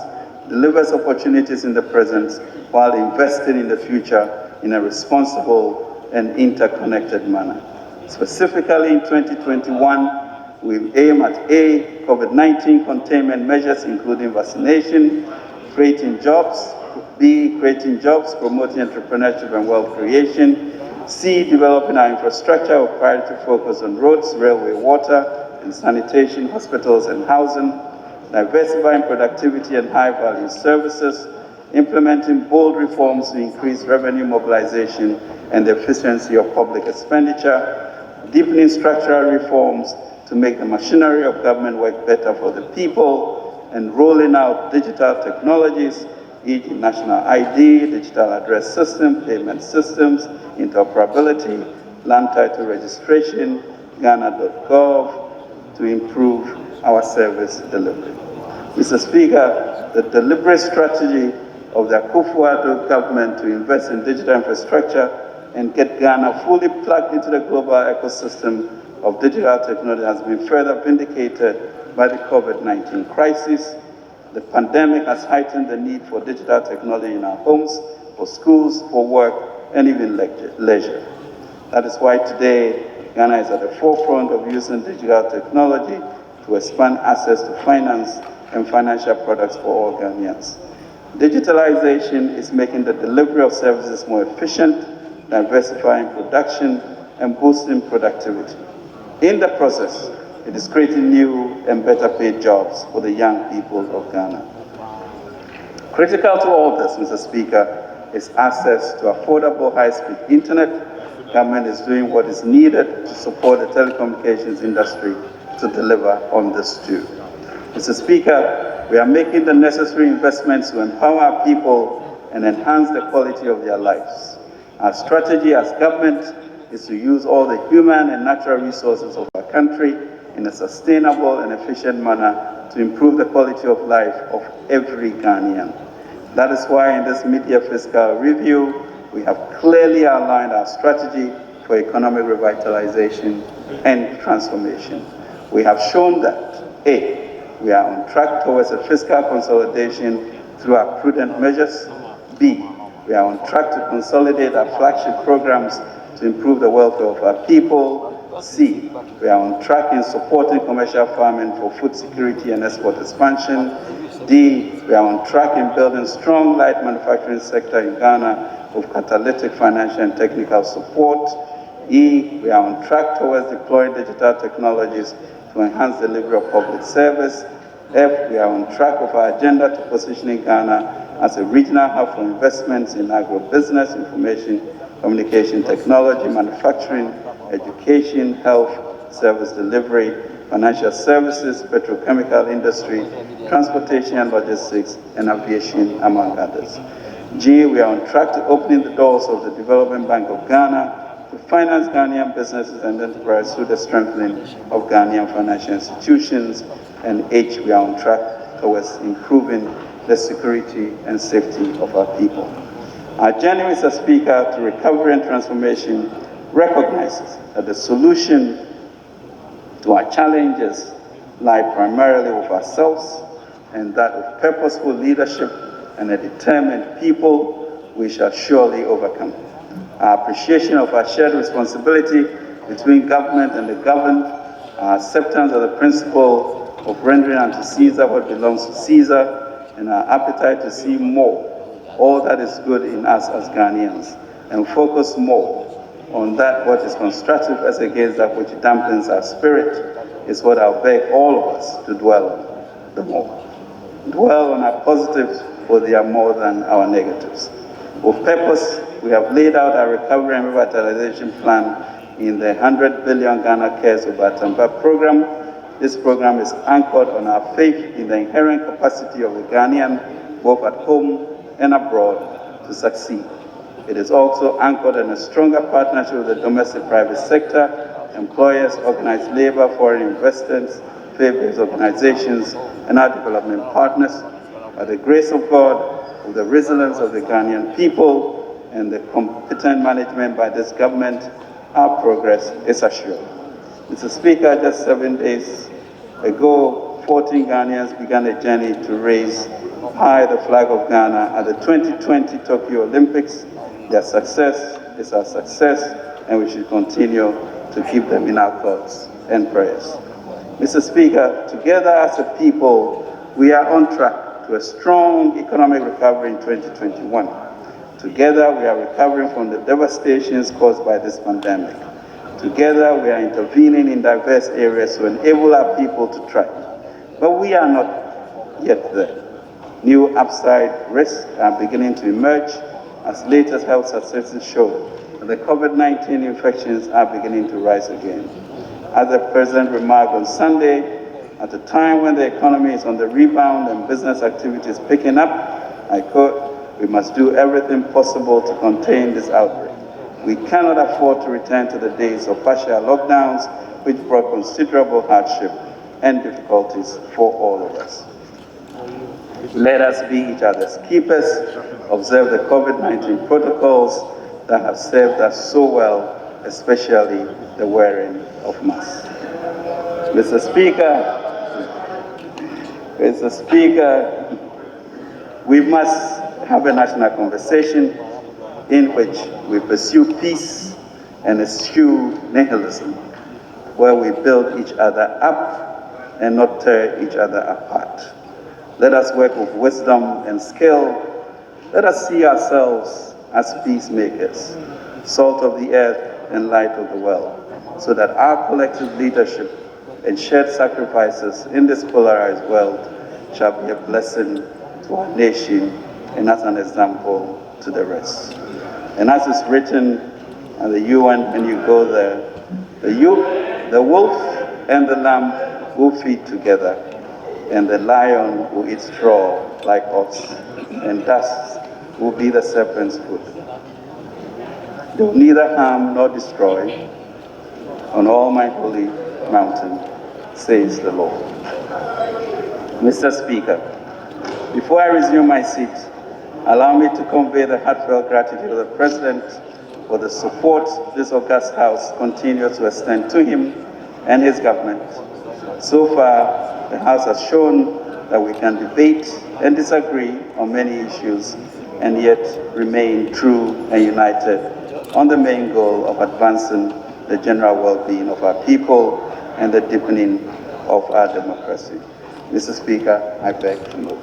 delivers opportunities in the present, while investing in the future in a responsible and interconnected manner. Specifically in 2021, we aim at A, COVID-19 containment measures, including vaccination, creating jobs, B, creating jobs, promoting entrepreneurship and wealth creation, C, developing our infrastructure with priority focus on roads, railway, water, and sanitation, hospitals, and housing, diversifying productivity and high-value services, implementing bold reforms to increase revenue mobilization and the efficiency of public expenditure, deepening structural reforms to make the machinery of government work better for the people, and rolling out digital technologies, e.g. national ID, digital address system, payment systems, interoperability, land title registration, Ghana.gov, to improve our service delivery. Mr. Speaker, the deliberate strategy of the Ofori-Atta government to invest in digital infrastructure and get Ghana fully plugged into the global ecosystem of digital technology has been further vindicated by the COVID-19 crisis. The pandemic has heightened the need for digital technology in our homes, for schools, for work, and even leisure. That is why today Ghana is at the forefront of using digital technology to expand access to finance and financial products for all Ghanaians. Digitalization is making the delivery of services more efficient, diversifying production, and boosting productivity. In the process, it is creating new and better paid jobs for the young people of Ghana. Critical to all this, Mr. Speaker, is access to affordable high-speed internet. Government is doing what is needed to support the telecommunications industry to deliver on this too. Mr. Speaker, we are making the necessary investments to empower our people and enhance the quality of their lives. Our strategy as government is to use all the human and natural resources of our country in a sustainable and efficient manner to improve the quality of life of every Ghanaian. That is why in this mid-year fiscal review, we have clearly outlined our strategy for economic revitalization and transformation. We have shown that, A, we are on track towards a fiscal consolidation through our prudent measures. B, we are on track to consolidate our flagship programs to improve the welfare of our people. C, we are on track in supporting commercial farming for food security and export expansion. D, we are on track in building strong light manufacturing sector in Ghana with catalytic financial and technical support. E, we are on track towards deploying digital technologies to enhance delivery of public service. F, we are on track with our agenda to positioning Ghana as a regional hub for investments in agribusiness, information, communication technology, manufacturing, education, health, service delivery, financial services, petrochemical industry, transportation and logistics, and aviation, among others. G, we are on track to opening the doors of the Development Bank of Ghana to finance Ghanaian businesses and enterprises through the strengthening of Ghanaian financial institutions. And H, we are on track towards improving the security and safety of our people. Our journey, Mr. Speaker, to recovery and transformation recognizes that the solution to our challenges lie primarily with ourselves, and that with purposeful leadership and a determined people, we shall surely overcome. Our appreciation of our shared responsibility between government and the governed, our acceptance of the principle of rendering unto Caesar what belongs to Caesar, and our appetite to see more, all that is good in us as Ghanaians, and focus more on that what is constructive as against that which dampens our spirit, is what I'll beg all of us to dwell on the more. Dwell on our positives, for they are more than our negatives. With purpose, we have laid out our recovery and revitalization plan in the 100 billion Ghana Cares of Atamba program. This program is anchored on our faith in the inherent capacity of the Ghanaian, both at home and abroad, to succeed. It is also anchored in a stronger partnership with the domestic private sector, employers, organized labor, foreign investors, faith-based organizations, and our development partners. By the grace of God, with the resilience of the Ghanaian people, and the competent management by this government, our progress is assured. Mr. Speaker, just 7 days ago, 14 Ghanaians began a journey to raise high the flag of Ghana at the 2020 Tokyo Olympics. Their success is our success, and we should continue to keep them in our thoughts and prayers. Mr. Speaker, together as a people, we are on track to a strong economic recovery in 2021. Together, we are recovering from the devastations caused by this pandemic. Together, we are intervening in diverse areas to enable our people to thrive. But we are not yet there. New upside risks are beginning to emerge as latest health statistics show that the COVID-19 infections are beginning to rise again. As the President remarked on Sunday, at a time when the economy is on the rebound and business activity is picking up, I quote, "We must do everything possible to contain this outbreak. We cannot afford to return to the days of partial lockdowns, which brought considerable hardship and difficulties for all of us. Let us be each other's keepers, observe the COVID-19 protocols that have served us so well, especially the wearing of masks." Mr. Speaker, we must have a national conversation in which we pursue peace and eschew nihilism, where we build each other up and not tear each other apart. Let us work with wisdom and skill. Let us see ourselves as peacemakers, salt of the earth and light of the world, so that our collective leadership and shared sacrifices in this polarized world shall be a blessing to our nation and as an example to the rest. And as is written at the UN, when you go there, the wolf and the lamb will feed together, and the lion will eat straw like ox, and dust will be the serpent's food. They will neither harm nor destroy on all my holy mountain, says the Lord. Mr. Speaker, before I resume my seat, allow me to convey the heartfelt gratitude of the President for the support this august House continues to extend to him and his government. So far, the House has shown that we can debate and disagree on many issues and yet remain true and united on the main goal of advancing the general well-being of our people and the deepening of our democracy. Mr. Speaker, I beg to move.